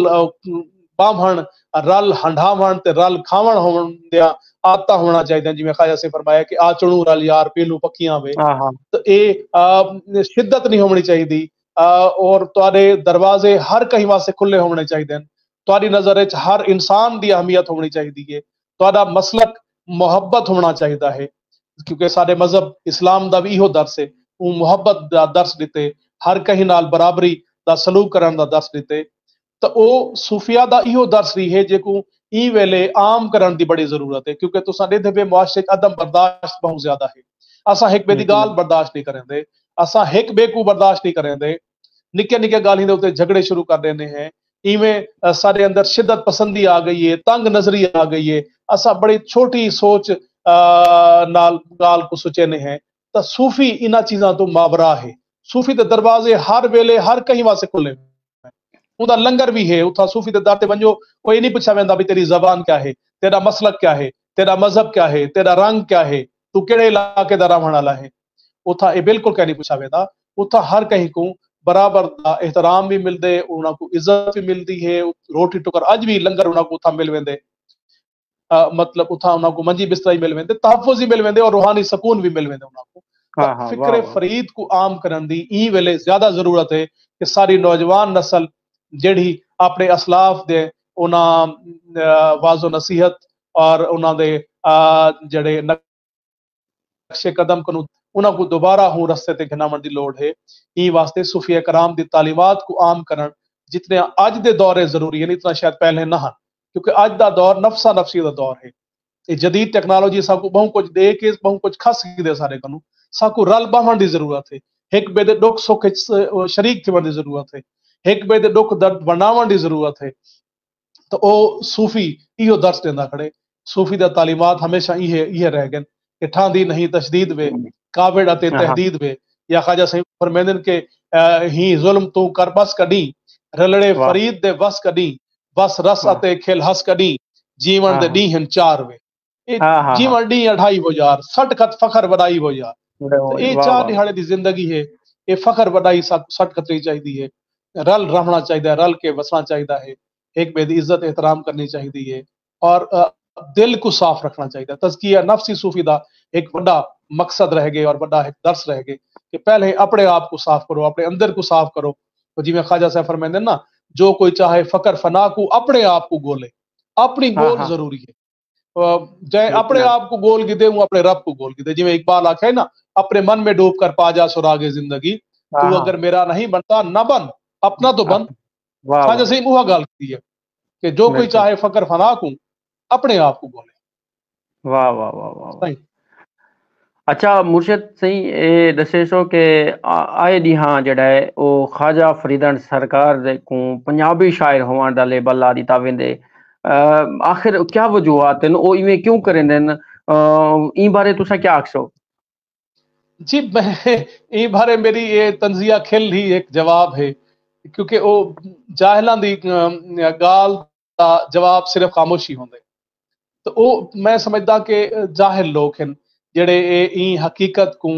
बामण रल हंडावण ते रल खावण होवन दिया आता होना चाहिए। जिवें खाजा से फरमाया कि आ चुणू रल यार पीलू पक्कियां वे, तो ये शिद्दत नहीं होनी चाहिए और तुहाडे दरवाजे हर कहीं वास्ते खुले होने चाहिए। तुहाडी नजर विच हर इंसान की अहमियत होनी चाहिए है, तुहाडा मसलक मुहब्बत होना चाहिए है क्योंकि साडे मजहब इस्लाम दा भी इहो दर्स है। वो मुहब्बत दा दर्स दिते, हर कहीं नाल बराबरी दा सलूक करन दा दर्स दिते। तो वो सूफिया दा इहो दर्स रही है जेको ای ویلے عام کرن دی بڑی ضرورت ہے کیونکہ تساں ڈیدھے پہ معاشرے عدم برداشت بہت زیادہ ہے اساں ایک بے دی گال برداشت نہیں کریں دے اساں ایک بے کو برداشت نہیں کریں دے نکے نکے گالیاں دے اوتے جھگڑے شروع کر دینے ہیں ایویں سارے اندر شدت پسندی آ گئی ہے تنگ نظری آ گئی ہے اساں بڑی چھوٹی سوچ نال گال کو سوچے ہیں تو صوفی انہاں چیزاں تو مابرا ہے صوفی دے دروازے ہر ویلے ہر کہیں واسطے کھلے اوندا لنگر بھی ہے اتھا صوفی دے در تے ونجو کوئی نہیں پوچھا ویندا بھی تیری زبان کیا ہے تیرا مسلک کیا ہے تیرا مذہب کیا ہے تیرا رنگ کیا ہے تو کیڑے علاقے دا رہن والا ہے اتھا یہ بالکل کیا نہیں پوچھا ویندا اتھا ہر کہیں کو برابر دا احترام بھی ملدے انہاں کو عزت بھی ملدی ہے روٹی ٹکر اج بھی لنگر انہاں کو اتھا مل ویندے مطلب اتھا انہاں کو منجی بستر مل ویندے تحفظ بھی مل ویندے اور روحانی سکون بھی مل ویندے انہاں کو فکر فرید کو عام کرن دی ای ویلے زیادہ ضرورت ہے کہ ساری نوجوان نسل جڑی اپنے اسلاف دے انہاں واض و نصیحت اور انہاں دے جڑے نقش قدم کنو انہاں کو دوبارہ ہوں رستے تے گھناون دی لوڑ ہے ای واسطے صوفیہ کرام دی تعلیمات کو عام کرن جتنے اج دے دور ضروری ہے اتنا شاید پہلے نہ کیونکہ اج دا دور نفسا نفسی دا دور ہے یہ جدید ٹیکنالوجی سا کو بہت کچھ دے کے بہت کچھ کھس دے سارے کنو سا کو رل بہن دی ضرورت ہے ایک بے دے دکھ سکھ شریک تھون دی ضرورت ہے ایک بے دے دکھ درد بناون دی ضرورت ہے تو او صوفی ایو درس دیندا کھڑے صوفی دا تعلیمات ہمیشہ یہ رہ گئے کہ ٹھاندی نہیں تشدید وے کابڑ اتے تحدید وے یا خواجہ صاحب فرمیندن کہ ہی ظلم تو کر بس کڈی رلڑے فرید دے بس کڈی بس رس اتے کھل ہس کڈی جیون دے ڈی ہن چار وے جیون ڈی 2.5 سٹ خط فخر وڈائی ہو یار یہ 4 دہاڑے دی زندگی ہے یہ فخر وڈائی سٹ خطری چاہیے ہے رل رہنا چاہیے رل کے وسنا چاہیے ہے ایک بے دی عزت احترام کرنی چاہیے ہے اور دل کو صاف رکھنا چاہیے تزکیہ نفسی صوفی دا ایک بڑا مقصد رہ گئے اور بڑا ایک درس رہ گئے کہ پہلے اپنے آپ کو صاف کرو اپنے اندر کو صاف کرو تو جی میں خواجہ صاحب فرمائیں نا جو کوئی چاہے فقر فنا کو اپنے آپ کو گولے اپنی گول ضروری ہے جائے اپنے آپ کو گول گدے ہوں اپنے رب کو گول گدے جی میں اقبال آکھے نا اپنے من میں ڈوب کر پا جا سراغ زندگی تو اگر میرا نہیں بنتا نہ بن اپنا تو بن خواجہ صاحب وہ گال کی ہے کہ جو کوئی چاہے فقر فنا کو اپنے آپ کو گولے واہ واہ واہ واہ اچھا مرشد صحیح اے دسے سو کہ آئے ڈیہاں جڑا ہے او خواجہ فریدن سرکار دے کو پنجابی شاعر ہوان دا لیبل لا دیتا ویندے آخر کیا وجوہات ہیں او ایویں کیوں کریں دین این بارے تسا کیا آکھسو جی این بارے میری یہ تنزیہ کھل ہی ایک جواب ہے کیونکہ او جاہلان دی گال دا جواب صرف خاموشی ہوندے تو او میں سمجھدا کہ جاہل لوگ ہیں جڑے این حقیقت کو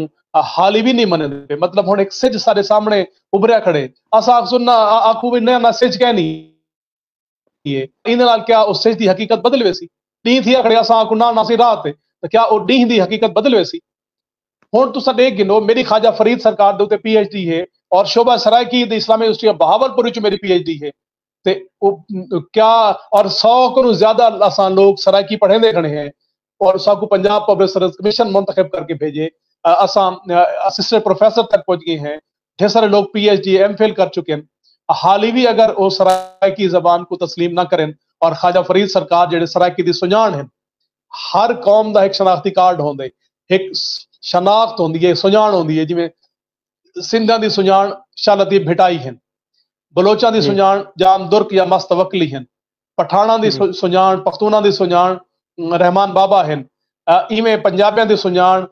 حالی بھی نہیں منے دے مطلب ہن ایک سج سارے سامنے ابھریا کھڑے اسا سننا آکھو بھی نہ سج کہ نہیں یہ این نال کیا اس سج دی حقیقت بدل ویسی ڈی تھی کھڑے اسا آکھو نہ ناسی رات تو کیا او ڈی دی حقیقت بدل ویسی ہن تسا دیکھ گنو میری خواجہ فرید سرکار دے پی ایچ ڈی ہے اور شعبہ سرائکی دی اسلامی یونیورسٹی بہاولپور وچ میری پی ایچ ڈی ہے تے کیا اور 100 کو زیادہ آسان لوگ سرائکی پڑھے دے کھڑے ہیں اور سا کو پنجاب پبلک سروس کمیشن منتخب کر کے بھیجے اسام اسسٹنٹ پروفیسر تک پہنچ گئے ہیں ڈھیر سارے لوگ P H D M Phil کر چکے ہیں حال ہی بھی اگر وہ سرائکی زبان کو تسلیم نہ کریں اور خواجہ فرید سرکار جڑے سرائکی دی سجان ہیں ہر قوم دا ایک شناختی کارڈ ہوندے ایک شناخت ہوندی ہے سجان ہوندی ہے جی میں سندھاں دی سجان شالتی بھٹائی ہیں بلوچاں دی سجان جام درک یا مستوکلی ہیں پٹھاناں دی سجان پختوناں دی سجان رحمان بابا ہیں ایویں پنجابیاں دی سجان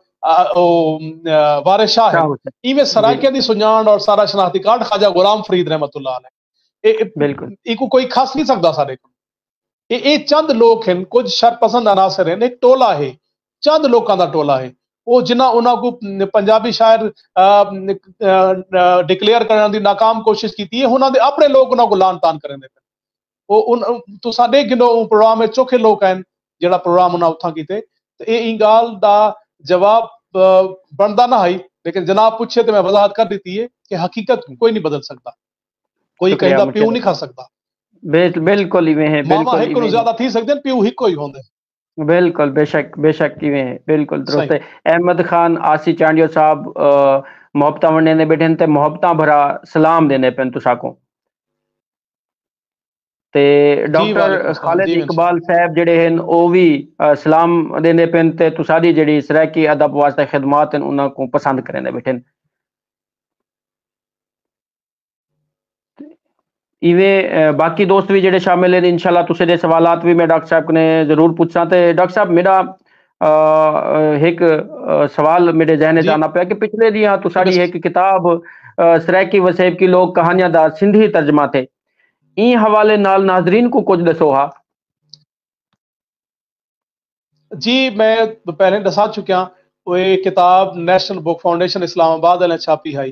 وارث شاہ ہیں ایویں سرائکیاں دی سجان اور سارا شناختی کارڈ خواجہ غلام فرید رحمت اللہ علیہ بالکل ایکو کوئی کھاس نہیں سکتا سارے کو یہ چند لوگ ہیں کچھ شر پسند عناصر ہیں ایک ٹولا ہے چند لوکاں دا ٹولا ہے وہ جنہ انہاں کو پنجابی شاعر ڈکلیئر کرنے دی ناکام کوشش کیتی ہے انہاں دے اپنے لوگ انہاں کو لان تان کرنے دے وہ تو ساڈے گنو پروگرام میں چوکھے لوگ ہیں جڑا پروگرام انہاں اتھاں کیتے تے اے گال دا جواب بندا نہ ہے لیکن جناب پوچھے تو میں وضاحت کر دیتی ہے کہ حقیقت کوئی نہیں بدل سکتا کوئی کہندا پیو نہیں کھا سکتا بالکل ایویں ہے ماما ایک کو زیادہ تھی سکدے پیو ہکو ہی ہوندے بالکل بے شک ایویں ہے بالکل درست ہے احمد خان آسی چانڈیو صاحب محبتاں ونڈے نے بیٹھے تے محبتاں بھرا سلام دینے پن تساں کو ਤੇ जी ਡਾਕਟਰ वालेकुम सलाम ਖਾਲਿਦ जी ਇਕਬਾਲ ਸਾਹਿਬ ਜਿਹੜੇ ਹਨ ਉਹ ਵੀ ਸਲਾਮ ਦਿੰਦੇ ਪਏ ਤੇ ਤੁਸਾਡੀ ਜਿਹੜੀ ਸਰਾਇਕੀ ਅਦਬ ਵਾਸਤੇ ਖਿਦਮਾਤ ਹਨ ਉਹਨਾਂ को ਪਸੰਦ ਕਰਦੇ ਬੈਠੇ ਇਵੇਂ ਬਾਕੀ ਦੋਸਤ ਵੀ ਜਿਹੜੇ ਸ਼ਾਮਿਲ ਨੇ ਇਨਸ਼ਾਅੱਲਾ ਤੁਸੀਂ ਦੇ ਸਵਾਲਾਤ ਵੀ ਮੈਂ ਡਾਕਟਰ ਸਾਹਿਬ ਨੇ ਜ਼ਰੂਰ ਪੁੱਛਾਂ ਤੇ ਡਾਕਟਰ ਸਾਹਿਬ ਮੇਰਾ ਇੱਕ ਸਵਾਲ ਮੇਰੇ ਜ਼ਹਿਨ 'ਚ जी ਆਉਣਾ ਪਿਆ ਕਿ ਪਿਛਲੇ ਦੀਆਂ ਤੁਸਾਡੀ बिस- ਇੱਕ ਕਿਤਾਬ ਸਰਾਇਕੀ ਵਸੇਬ ਕੀ ਲੋਕ ਕਹਾਣੀਆਂ ਦਾ ਸਿੰਧੀ ਤਰਜਮਾ थे ई हवाले नाल नाजरीन को कुछ दसो हा जी मैं पहले दसा चुकिया वो ये किताब नेशनल बुक फाउंडेशन इस्लामाबाद वाले छापी है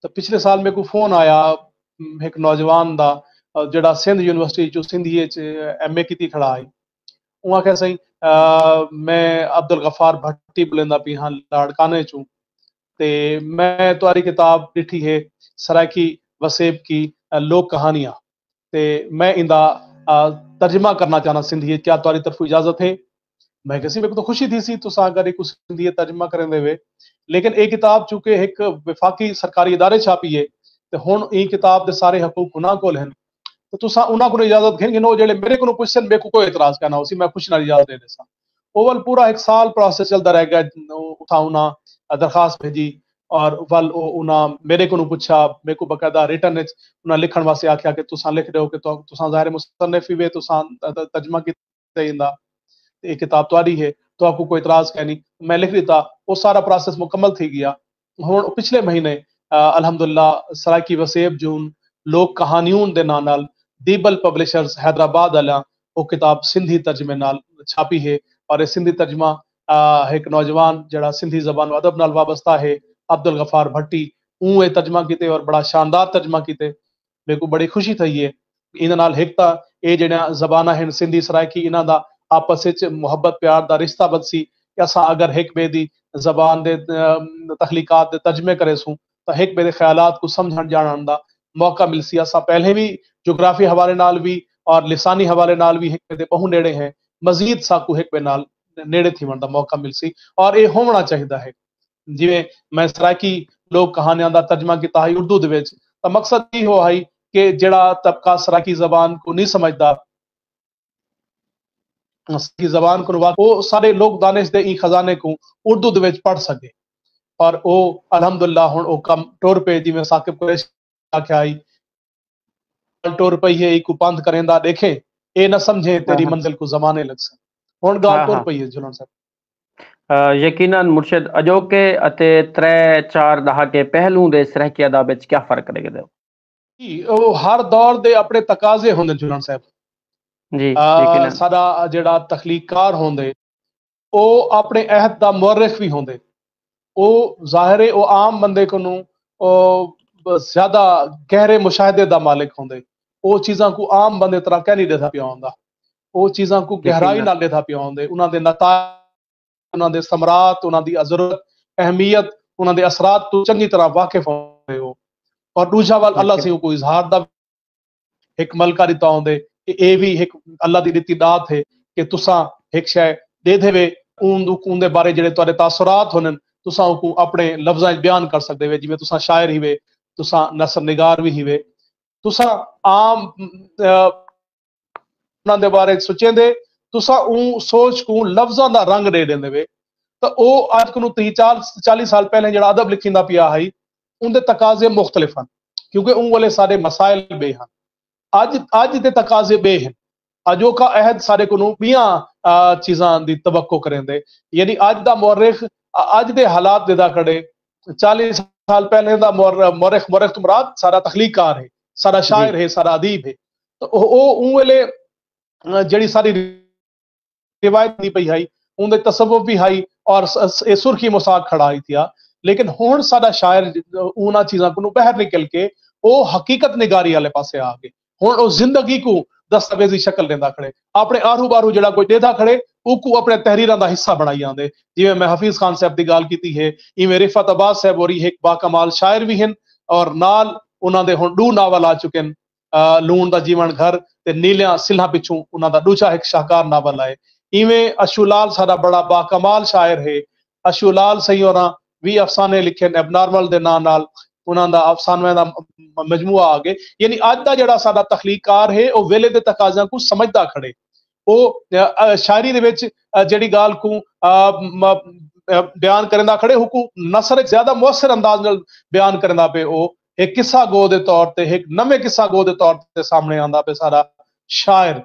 तो पिछले साल मेरे को फोन आया एक नौजवान दा जड़ा सिंध यूनिवर्सिटी चो सिंधी MA की खड़ा है उहाँ कह सही मैं अब्दुल गफार भट्टी बुलेंदा पी हाँ लाड़काने चूं ते मैं तुम्हारी किताब लिखी है सराइकी वसेब की लोक कहानियां ते मैं इंदा तर्जमा करना चाहना सिंधी क्या तुम्हारी तरफ इजाजत है मैं किसी मेरे को तो खुशी थी सी तो अगर एक सिंधी तर्जमा करें देवे लेकिन ये किताब चूंकि एक विफाकी सरकारी इदारे छापी है तो हुण ये किताब दे सारे हकूक उन्हां कोल हैं तो तुसा उन्हां को इजाजत घेन गिनो जेड़े मेरे को क्वेश्चन मेरे को कोई एतराज करना उसी मैं खुश ना इजाजत दे देसा ओवल पूरा एक साल प्रोसेस चलता रह गया उठा उन्हां दरखास्त भेजी और वल उन्हां मेरे को पूछा मेरे को बकायदा रिटर्न उन्हां लिखण वास्ते आख्या कि तुसा लिख दो कि तुसा ज़ाहिर मुसन्निफ ही वे तुसा तर्जमा कीते इंदा ये किताब तुम्हारी है तो आपको कोई इतराज है नहीं मैं लिख देता वो सारा प्रोसेस मुकम्मल थी गया हुण पिछले महीने अल्हम्दुलिल्लाह सराइकी वसेब जून लोक कहानियों दे नाल दीबल पब्लिशर्स हैदराबाद वाला वो किताब सिंधी तर्जमे नाल छापी है और ये सिंधी तर्जमा एक नौजवान जड़ा सिंधी जबान अदब नाल वाबस्ता है अब्दुल गफार भट्टी ऊं ये तर्जमा कीते और बड़ा शानदार तर्जमा कीते मेरे को बड़ी खुशी थी है इन नाल एक ता ये जड़ा जबाना हैं सिंधी सराइकी इन्हां दा आपस विच मुहब्बत प्यार दा रिश्ता बदसी कि असां अगर एक बे दी जबान दे तखलीकात दे तर्जमे करे सूं तो एक बे दे ख्यालात को समझण जानण दा मौका मिलसी असां पहले भी जोग्राफी हवाले नाल भी और लिसानी हवाले नाल भी एक बे दे बहु नेड़े हैं मजीद साकू एक बे नाल नेड़े थीवण दा मौका मिलसी और ये होना चाहिए है जिवें मैं सराइकी लोक कहानियां दा तर्जमा कीता है उर्दू दे विच तां मकसद ये हो है कि जेड़ा तबका सराइकी जबान को नहीं समझदा की जबान को वो सारे लोग दानिश दे ई खजाने को उर्दू दे विच पढ़ सके और वो अल्हम्दुलिल्लाह हुण वो कम टुर पे जिवें साकिब कुरैशी आख्या आई टुर पई है को पंध करेंदा देखे ए न समझे तेरी मंजिल को जमाने लग सन हुण गाल टुर पई है जुलन साहब ਯਕੀਨਨ ਮੁਰਸ਼ਿਦ ਅਜੋਕੇ ਅਤੇ 3-4 ਦਹਾਕੇ ਪਹਿਲੂ ਦੇ ਸਰਾਇਕੀ ਅਦਬ ਵਿੱਚ ਕੀ ਫਰਕ ਰੱਖਦੇ ਹੋ ਜੀ ਉਹ ਹਰ ਦੌਰ ਦੇ ਆਪਣੇ ਤਕਾਜ਼ੇ ਹੁੰਦੇ ਜੁਲਨ ਸਾਹਿਬ ਜੀ ਯਕੀਨਨ ਸਾਡਾ ਜਿਹੜਾ ਤਖਲੀਕਾਰ ਹੁੰਦੇ ਉਹ ਆਪਣੇ ਅਹਿਦ ਦਾ ਮੁਅਰਰਿਖ ਵੀ ਹੁੰਦੇ ਉਹ ਜ਼ਾਹਿਰ ਉਹ ਆਮ ਬੰਦੇ ਕੋ ਨੂੰ ਉਹ ਜ਼ਿਆਦਾ ਗਹਿਰੇ ਮੁਸ਼ਾਹਦੇ ਦਾ ਮਾਲਿਕ ਹੁੰਦੇ ਉਹ ਚੀਜ਼ਾਂ ਕੋ ਆਮ ਬੰਦੇ ਤਰ੍ਹਾਂ ਕਹਿ ਨਹੀਂ ਦੇਦਾ ਪਿਆ ਹੁੰਦਾ ਉਹ ਚੀਜ਼ਾਂ ਕੋ ਗਹਿਰਾਈ ਨਾਲ ਦੇਦਾ ਪਿਆ ਹੁੰਦੇ ਉਹਨਾਂ ਦੇ ਨਤਾਇਜ ਉਹਨਾਂ ਦੇ ਸਮਰਾਤ ਉਹਨਾਂ ਦੀ ਜ਼ਰੂਰਤ ਅਹਿਮੀਅਤ ਉਹਨਾਂ ਦੇ ਅਸਰਾਤ ਤੋਂ ਚੰਗੀ ਤਰ੍ਹਾਂ ਵਾਕਿਫ ਹੁੰਦੇ ਹੋ ਔਰ ਦੂਜਾ ਵੱਲ ਅੱਲਾਹ ਸੇ ਕੋਈ ਇਜ਼ਹਾਰ ਦਾ ਇੱਕ ਮਲਕਾ ਦਿੱਤਾ ਹੁੰਦੇ ਇਹ ਵੀ ਇੱਕ ਅੱਲਾਹ ਦੀ ਦਿੱਤੀ ਦਾਤ ਹੈ ਕਿ ਤੁਸਾਂ ਇੱਕ ਸ਼ੈ ਦੇ ਦੇਵੇ ਉਹਦੇ ਬਾਰੇ ਜਿਹੜੇ ਤੁਹਾਡੇ ਤਾਸੁਰਾਤ ਹੋਣ ਤੁਸਾਂ ਉਹ ਆਪਣੇ ਲਫ਼ਜ਼ਾਂ 'ਚ ਬਿਆਨ ਕਰ ਸਕਦੇ ਵੇ ਜਿਵੇਂ ਤੁਸਾਂ ਸ਼ਾਇਰ ਹੀ ਵੇ ਤੁਸਾਂ ਨਸਰ ਨਿਗਾਰ ਵੀ ਹੀ ਵੇ ਤੁਸਾਂ ਆਮ ਉਹਨਾਂ ਦੇ ਬਾਰੇ ਸੋਚेंदे तुसा सोच को लफ्जां दा रंग दे देंदे वे तो वह अज को 30-40 साल पहले जो अदब लिखिंदा पिया है उनके तकाजे मुख्तलिफ हैं क्योंकि उन वाले सारे मसाइल बे हैं अज दे तकाजे बे हैं अजोका अहद सारे को बियां चीज़ां दी तवक्को करेंदे यानी अज दा मुअर्रिख अज दे हालात देदा खड़े 40 साल पहले दा मुअर्रिख तो मुराद सारा तखलीकार है सारा शायर है सारा अदीब है तो उन वाले जड़ी सारी रिवायत नहीं पई है उनके तसव्वुफ भी है और सुर्खी मुसाक खड़ा ही थिया लेकिन हुण साडा शायर उन्हां चीज़ां को बाहर निकल के वो हकीकत निगारी वाले पासे आ गए हुण वो जिंदगी को दस्तावेजी शक्ल देंदा खड़े अपने आरू बारू जड़ा कोई देदा खड़े उको अपने तहरीरां दा हिस्सा बनाई आंदे जिवें मैं हफीज खान साहब दी गाल कीती है इवें रिफत अब्बास साहब होरी एक बाकमाल शायर भी हैं और नाल उन्हां दे हुण 2 नावल आ चुके हैं लूण दा जीवन घर ते नीलियां सिल्हां पिछों उन्हां दा दूजा एक शाहकार नावल आए इवें अशुलाल सारा बड़ा बाकमाल शायर है अशुलाल सही होना भी अफसाने लिखे एबनॉर्मल दे नाल ਉਹਨਾਂ ਦਾ ਅਫਸਾਨਿਆਂ ਦਾ ਮਜਮੂਆ ਆ ਗਏ। ਯਾਨੀ ਅੱਜ ਦਾ ਜਿਹੜਾ ਸਾਡਾ ਤਖਲੀਕਾਰ ਹੈ ਉਹ ਵੇਲੇ ਦੇ ਤਕਾਜ਼ਿਆਂ ਨੂੰ ਸਮਝਦਾ ਖੜੇ, ਉਹ ਸ਼ਾਇਰੀ ਦੇ ਵਿੱਚ ਜਿਹੜੀ ਗੱਲ ਨੂੰ ਬਿਆਨ ਕਰਨ ਦਾ ਖੜੇ ਹੁਕੂ ਨਸਰ ਇੱਕ ਜ਼ਿਆਦਾ ਮੁਅੱਸਰ ਅੰਦਾਜ਼ ਨਾਲ ਬਿਆਨ ਕਰਨ ਦਾ ਪਏ, ਉਹ ਇੱਕ ਕਿੱਸਾ ਗੋ ਦੇ ਤੌਰ ਤੇ, ਇੱਕ ਨਵੇਂ ਕਿੱਸਾ ਗੋ ਦੇ ਤੌਰ ਤੇ ਸਾਹਮਣੇ ਆਉਂਦਾ ਪਿਆ ਸਾਰਾ ਸ਼ਾਇਰ।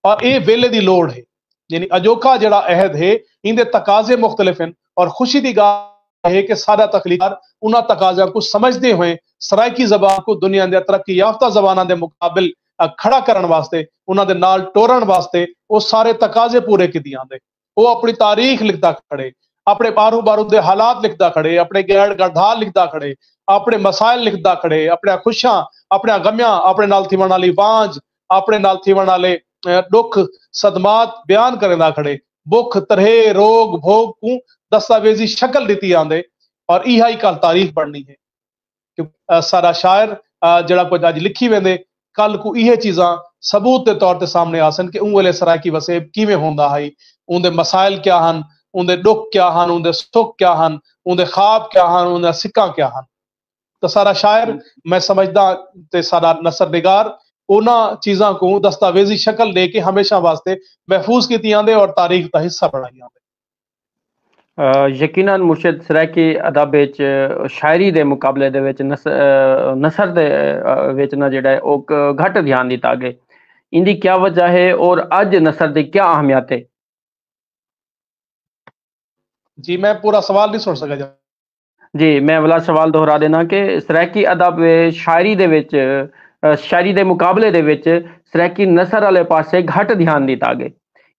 ਔਰ ਇਹ ਵੇਲੇ ਦੀ ਲੋੜ ਹੈ, ਯਾਨੀ ਅਜੋਕਾ ਜਿਹੜਾ ਅਹਿਦ ਹੈ ਇਹਦੇ ਤਕਾਜ਼ੇ ਮੁਖਤਲਿਫ ਹਨ। ਔਰ ਖੁਸ਼ੀ ਦੀ ਗੱਲ ਹੈ ਕਿ ਸਾਡਾ ਤਖਲੀਕਾਰ ਉਹਨਾਂ ਤਕਾਜ਼ਿਆਂ को ਸਮਝਦੇ ਹੋਏ ਸਰਾਇਕੀ ਜ਼ਬਾਨ को ਦੁਨੀਆ ਦੇ ਤਰੱਕੀ ਯਾਫਤਾ ਜ਼ਬਾਨਾਂ ਦੇ ਮੁਕਾਬਲ ਖੜਾ ਕਰਨ ਵਾਸਤੇ, ਉਹਨਾਂ ਦੇ ਨਾਲ ਟੋਰਨ ਵਾਸਤੇ ਉਹ ਸਾਰੇ ਤਕਾਜ਼ੇ ਪੂਰੇ ਕੀਤੇ ਆਂਦੇ। ਉਹ ਆਪਣੀ ਤਾਰੀਖ ਲਿਖਦਾ ਖੜੇ, ਆਪਣੇ ਬਾਰੂ ਬਾਰੂ ਦੇ ਹਾਲਾਤ ਲਿਖਦਾ ਖੜੇ, ਆਪਣੇ ਗੈੜ ਗੜਧਾਲ ਲਿਖਦਾ ਖੜੇ, ਆਪਣੇ ਮਸਾਇਲ ਲਿਖਦਾ ਖੜੇ, ਆਪਣੇ ਖੁਸ਼ਾਂ, ਆਪਣੇ ਗਮਿਆਂ, ਆਪਣੇ ਨਾਲ ਥੀਵਣ ਵਾਲੀ ਵਾਂਝ, ਆਪਣੇ ਨਾਲ ਥੀਵਣ ਵਾਲੇ दुख सदमात बयान करना खड़े, बुख तरह रोग भोग को दस्तावेजी शक्ल दी आंदे। और यह ही कल तारीख बननी है कि सारा शायर जड़ा कुछ अज लिखी वेंदे कल को यह चीज़ां सबूत के तौर पर सामने आ सन कि उन वेले सरायकी वसेब किवें होंदा है, उनके मसाइल क्या हैं, उनके दुख क्या हैं, उनके सुख क्या हैं, उनके ख्वाब क्या हैं, उनका सिक्का क्या हैं। तो सारा शायर मैं समझदा ते सारा नसर निगार उन्हां चीज़ां को दस्तावेजी शक्ल दे के हमेशा वास्ते महफूज की आंदे और तारीख का हिस्सा बनाई आंदे। यकीनन मुर्शिद सरायकी अदब विच शायरी दे मुकाबले दे विच नसर दे विच ना जेड़ा है वो घट ध्यान दिता गया, इंदी क्या वजह है और अज नसर दी क्या अहमियत है? जी मैं पूरा सवाल नहीं सुन सका जी, मैं वाला सवाल दोहरा देना कि सरायकी अदब शायरी दे विच शायरी दे मुकाबले दे विच सरायकी नसर वाले पासे घट ध्यान दिता गया,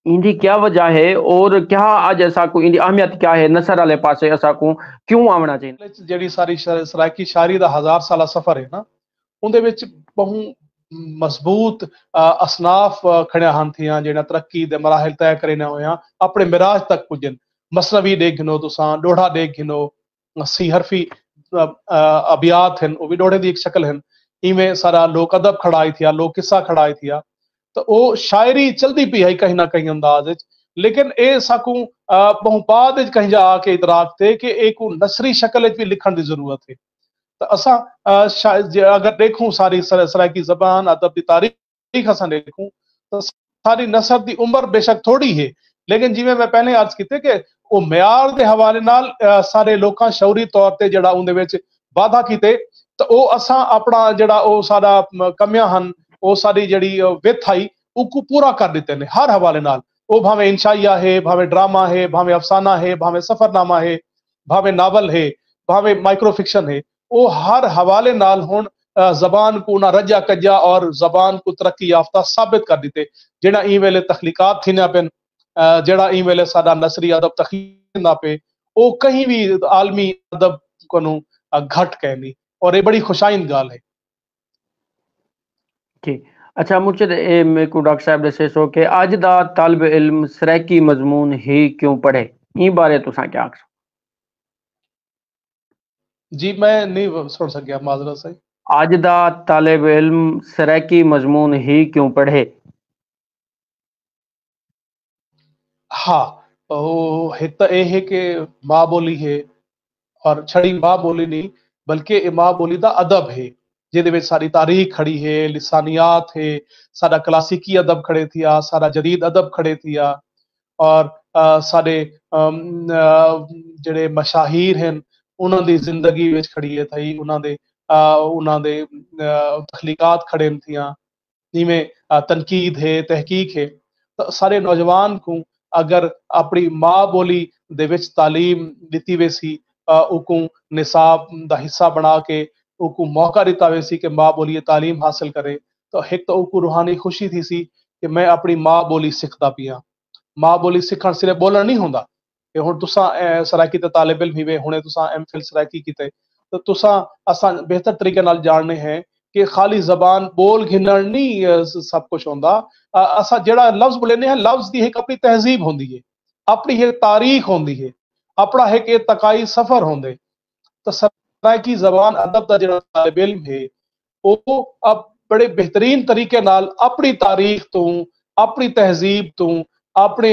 इंदी क्या वजह है और क्या अज असा को इंदी अहमियत क्या है, नसर वाले पासे असा को क्यों आवना चाहिए? जेड़ी सारी सरायकी शायरी दा 1000 साला सफर है ना, उनदे विच बहु मजबूत असनाफ खड़िया हन थियां जेड़ा तरक्की दे मराहिल तय करे ना होया अपने मिराज तक पुजन। मसनवी देख गिनो तुसां, डोढ़ा देख गिनो, सी हरफी अबियात हैं, वो भी डोढ़े दी एक शक्ल हैं। इवें सारा लोक अदब खड़ाई थिया, लोक किस्सा खड़ाई थिया, तो वो शायरी चलती पी है कहीं ना कहीं अंदाज, लेकिन ए साकू बहु बाद कहीं जा आके इदराक थे कि एक नसरी शक्ल भी लिखण की जरूरत है। तो असा अगर देखूं सारी सरायकी जबान अदब की तारीख असा देखूं तो सारी नसर की उम्र बेशक थोड़ी है, लेकिन जिवें मैं पहले अर्ज कीते कि वो म्यार के हवाले नाल सारे लोकां शौरी तौर पर जड़ा उनदे विच वाधा कीते, तो वो असा अपना जड़ा वो सारा कमियां हन, वो सारी जड़ी विथ आई उको पूरा कर दिते ने हर हवाले नाल। वो भावें इंशाइया है, भावें ड्रामा है, भावें अफसाना है, भावें सफरनामा है, भावें नावल है, भावें माइक्रो फिक्शन है, वो हर हवाले नाल हुण जबान को ना रजा कजा और जबान को तरक्की याफ्ता साबित कर दिते। जेड़ा ई वेले तखलीकात थिना पेन, जेड़ा ई वेले साडा नसरी अदब तखलीक ना पे, वो कहीं भी आलमी अदब को घट कहनी, और ये बड़ी खुशाइन गाल है। जी अच्छा मुर्शिद, मेरे को डॉक्टर साहब दसे सो कि अज दा तालिब इल्म सरायकी मजमून ही क्यों पढ़े, ई बारे तुसां क्या आखो? जी मैं नहीं सुन सकिया, माजरत से। अज दा तालिब इल्म सरायकी मजमून ही क्यों पढ़े? हाँ, वो एक तो यह है कि माँ बोली है, और छड़ी माँ बोली नहीं बल्कि माँ बोली दा अदब है, जिहदे विच सारी तारीख खड़ी है, लिसानियात है, सारा क्लासिकी अदब खड़े थिया, सारा जदीद अदब खड़े थिया, और सारे जेड़े मशाहीर हैं उन्हां दी जिंदगी विच खड़ी है थई, उन्हां दे तखलीकात खड़े थियां, जिवें तनकीद है, तहकीक है। तो सारे नौजवान को अगर अपनी माँ बोली दे विच तालीम दिती वेसी, उको निसाब दा हिस्सा बना के उको मौका दिता वेसी कि माँ बोली तालीम हासिल करे, तो एक तो उको रूहानी खुशी थी सी कि मैं अपनी माँ बोली सिखदा पिया। माँ बोली सिखण सिर्फ बोलण नहीं होंदा कि हुण तुसां सरायकी ते तालिब इल्म ही हुणे तुसां एमफिल सरायकी कीते, तो तुसां असां बेहतर तरीके नाल जानने हैं कि खाली जबान बोल घिनण नहीं सब कुछ होंदा। असां जेड़ा लफ्ज बोलने हैं, लफ्ज दी एक अपनी तहजीब होंदी है, अपनी एक तारीख होंदी है, अपना एक इर्तकाई सफर होंदे। तो सरायकी जबान अदब दा जेड़ा तालिब इल्म है वो अब बड़े बेहतरीन तरीके नाल अपनी तारीख तो, अपनी तहजीब तो, अपने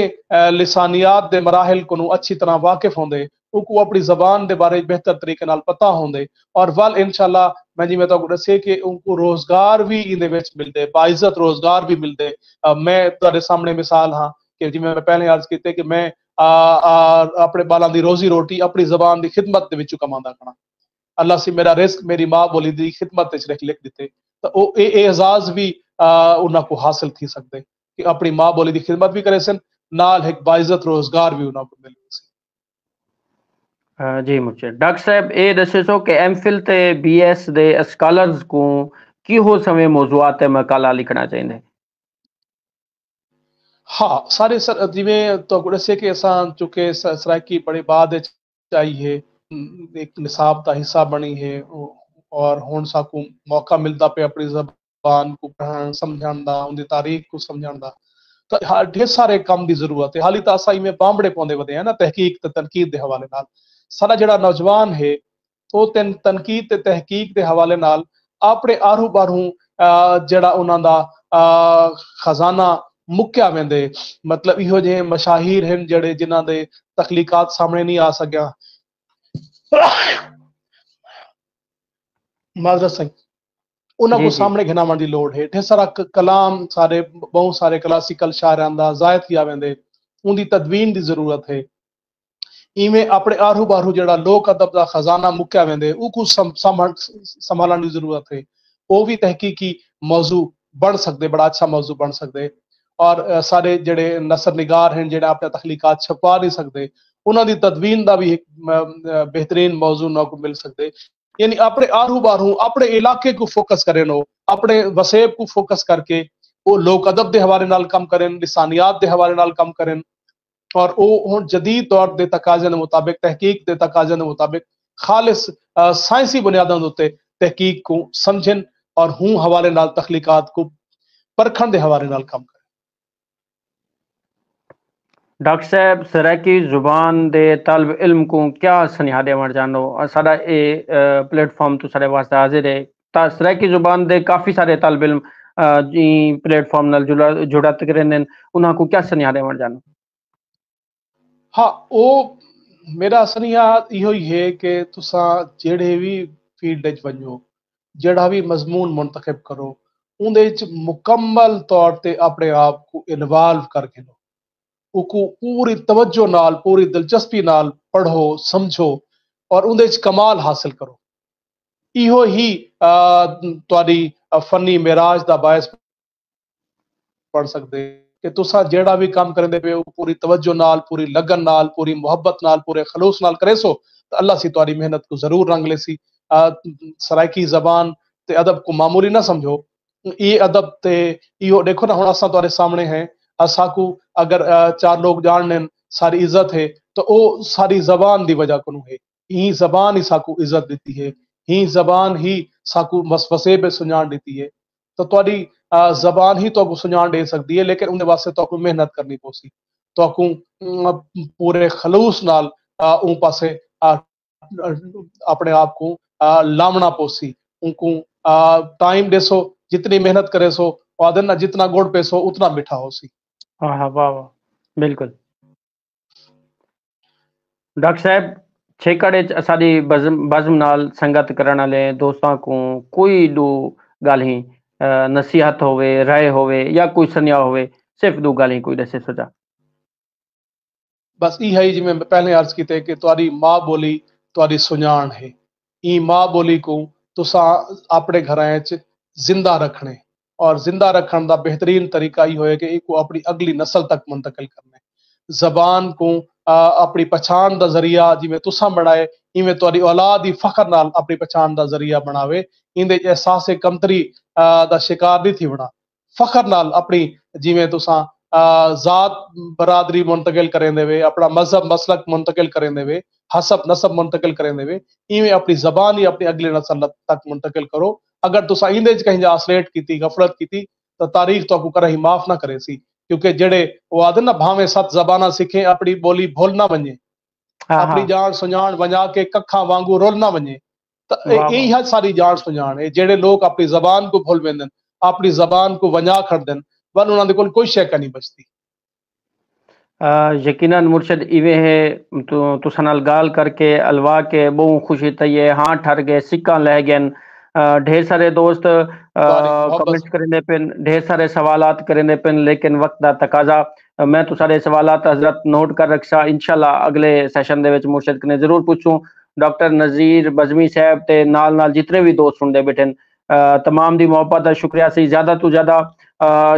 लिसानियात दे मराहिल को अच्छी तरह वाकिफ होंदे, उनको अपनी जबान के बारे बेहतर तरीके नाल पता होंदे और वल इंशाल्लाह मैं जिवें तुहानू दस्से कि उनको रोजगार भी इहदे विच मिलदे, बाइज्जत रोजगार भी मिलदे। मैं तुहाडे सामने मिसाल हाँ कि जिवें मैं पहले अर्ज कीते कि मैं अपने बालां दी रोजी रोटी अपनी जबान की खिदमत दे विचों कमांदा खड़ा। अल्लाह से मेरा रिस्क मेरी माँ बोली दी खिदमत विच लिख दिते, तो वो एजाज भी उन्हां को हासिल थी सकदे कि अपनी माँ बोली दी खिदमत भी करे सन, नाल एक बाइज्जत रोजगार भी उन्हां को मिले सी। जी मुझे डॉक्टर साहब ये दसे सो कि एमफिल ते बीएस दे स्कॉलर्स को किहो समय मौजूआत ते मकाला लिखना चाहिए? हाँ सारे सर जिवें तो दस्से कि असां चूंकि सराइकी बड़े बाद आई है, एक निसाब का हिस्सा बनी है और हुण साकू मौका मिलता पे अपनी जबान को पढ़ण समझण दा, उनकी तारीख को समझण दा। तो ढेर सारे काम की जरूरत है। हाली तो असां इवें बांबड़े पाउंदे वधे हैं ना तहकीक ते तनकीद के हवाले नाल। साडा जिहड़ा नौजवान है वो तनकीद ते तहकीक के हवाले नाल अपने आरू बारू जिहड़ा उन्हां दा खजाना मुक्या वेंदे, मतलब इहो जे मशाहिर हैं जिहड़े जिन्हां दे तखलीकात सामने नहीं आ सकिया। माजरत सही उन्हां जी को जी सामने घिनावण की लोड़ है। ढेर सारा कलाम सारे बहुत सारे क्लासिकल शायरां दा जायद किया वेंदे, उनकी तदवीन की जरूरत है। इवें अपने आरू बारू जिहड़ा लोक अदब का खजाना मुक्या वेंदे उको संभालण की जरूरत है। वो भी तहकीकी मौजू बन सकते, बड़ा अच्छा मौजू बन सकते। और सारे जिहड़े नसर निगार हैं जिहड़े अपने तखलीकात छपवा नहीं सकते, उन्होंने तदवीन का भी एक बेहतरीन मौजू ना को मिल सकते। यानी अपने आरू बारू अपने इलाके को फोकस करें, अपने वसेब को फोकस करके वो लोक अदब के हवाले नाल काम करें, लिसानियात के हवाले नाल काम करें और वो हुण जदीद दौर के तकाजे के मुताबिक तहकीक के तकाजे के मुताबिक खालिस साइंसी बुनियादों के उत्ते तहकीक को समझन और हूं हवाले नाल तखलीकात को परखण के हवाले नाल काम करें। डॉक्टर साहब सराकी जुबान दे तालब इल्म को क्या सनिहा देवण जानो साडा ए प्लेटफॉर्म तो साडे वास्ते हाजिर है ता सराकी जुबान दे काफी सारे तालब इल्म जी प्लेटफॉर्म नाल जुड़ा तकरेन उन्हां को क्या सनिहा देवण जानो? हाँ वो मेरा सनिहा इहो ही है कि तुसा जेड़े भी फील्ड च वञो, जेड़ा भी मजमून मुंतखब करो, उहदे च मुकम्मल तौर ते अपने आप को इन्वॉल्व करके लो, उको पूरी तवज्जो नाल पूरी दिलचस्पी नाल पढ़ो समझो और उहदे च कमाल हासिल करो। इहो ही तुहाडी फनी मेराज दा बायस पढ़ सकते कि तुसा जेड़ा भी काम करते पे पूरी तवज्जो नाल पूरी लगन नाल पूरी मुहब्बत नाल पूरे खलूस नाल करे सो तो अल्लाह सी तुम्हारी मेहनत को जरूर रंग ले सी। सराइकी जबान ते अदब को मामूली ना समझो, ये अदब ते इहो देखो ना हुण असां तुम्हारे सामने हैं, असाकू अगर चार लोग जान लेन सारी इज्जत है तो वो सारी जबान दी वजह को है। ही जबान ही साकू इज्जत देती है, ही जबान ही साकू मसवसे पे सुझाण देती है। तो तुहाडी जबान ही तो सुझाण दे सकती है, लेकिन उनके वास्ते तो मेहनत करनी पोसी, तो पूरे खलूस नाल उन पासे अपने आप को लावना पोसी, उनको टाइम देसो, जितनी मेहनत करे सो वादन ना जितना गुड़ पेसो उतना मीठा हो सी। हाँ हाँ वाह वाह बिल्कुल। डॉक्टर साहब छेकड़े असादी बज़म नाल संगत करण वाले दोस्तां को कोई दो गाली नसीहत होवे राय होवे या कोई सनिया होवे सिर्फ दो गाली कोई दसे सुझा? बस यही जिवें पहले अर्ज किते कि तुहारी माँ बोली तुहारी सुजान है, ई माँ बोली को तुसा अपने घरां च जिंदा रखने और जिंदा रखने का बेहतरीन तरीका ही होए कि इसको अपनी अगली नस्ल तक मुंतकिल करने। जबान को अपनी पछाण का जरिया जिवें तुसा बनाए इवें तुहारी औलाद ही फखर नाल अपनी पछाण का जरिया बनावे, इंदे च एहसास कमतरी का शिकार नहीं थी बना, फखर नाल अपनी जिवें तुसा जात बरादरी मुंतकिल करें देवे, अपना मजहब मसलक मुंतकिल करें देवे, हसब नसब मुंतकिल करें देवे, इवें अपनी जबान ही अपनी अगले नस्ल तक मुंतकिल करो। अगर तुसा इंदे च कहीं आसलेट की गफलत की तो तारीख तो करा ही माफ ना करे सी, क्योंकि जेड़े वो आदे ना भावे सत जबाना सीखे अपनी बोली भूल ना वने, हाँ अपनी हाँ जान सुजान वजा के कखा वांगू रोल ना वने। तो वाह यही वाह है सारी जान सुजान है। जेड़े लोग अपनी जबान को भूल वेंदन, अपनी जबान को वजा कर देन, वन उन्होंने कोल कोई शय नहीं बचती। यकीनन मुर्शद इवे है तो तुसां नाल गाल करके अलवा के बहु खुशी थई है। हाँ ठर गए सिक्का लह गए। ढेर सारे दोस्त बारी मोहब्बत कमेंट्स करेंदे पिन, ढेर सारे सवालात करेंदे पिन, लेकिन वक्त दा तकाजा मैं तो सारे सवालात हजरत नोट कर रखसा। इंशाल्लाह अगले सेशन दे विच मुर्शद कने जरूर पूछूं। डॉक्टर नज़ीर बज़मी साहब ते नाल नाल जितने भी दोस्त सुनदे बैठे तमाम दी मोहब्बत दा शुक्रिया सी। ज्यादा तो ज्यादा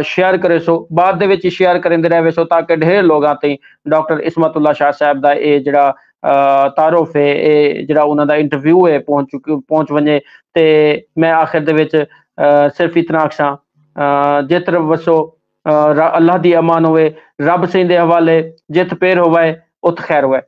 शेयर करे सो, बाद दे विच शेयर करेंदे रहे सो ताकि ढेर लोगां ताईं डॉक्टर इस्मतुल्ला शाह साहब दा ए जेड़ा तारुफ है, ए जेड़ा उन्हां दा इंटरव्यू है पहुंच वने। ते मैं आखिर दे विच सिर्फ इतना आखसां, जित रब वसो अल्लाह दी अमान होवे, रब सिंह दे हवाले, जित पेर होवे उत खैर होवे।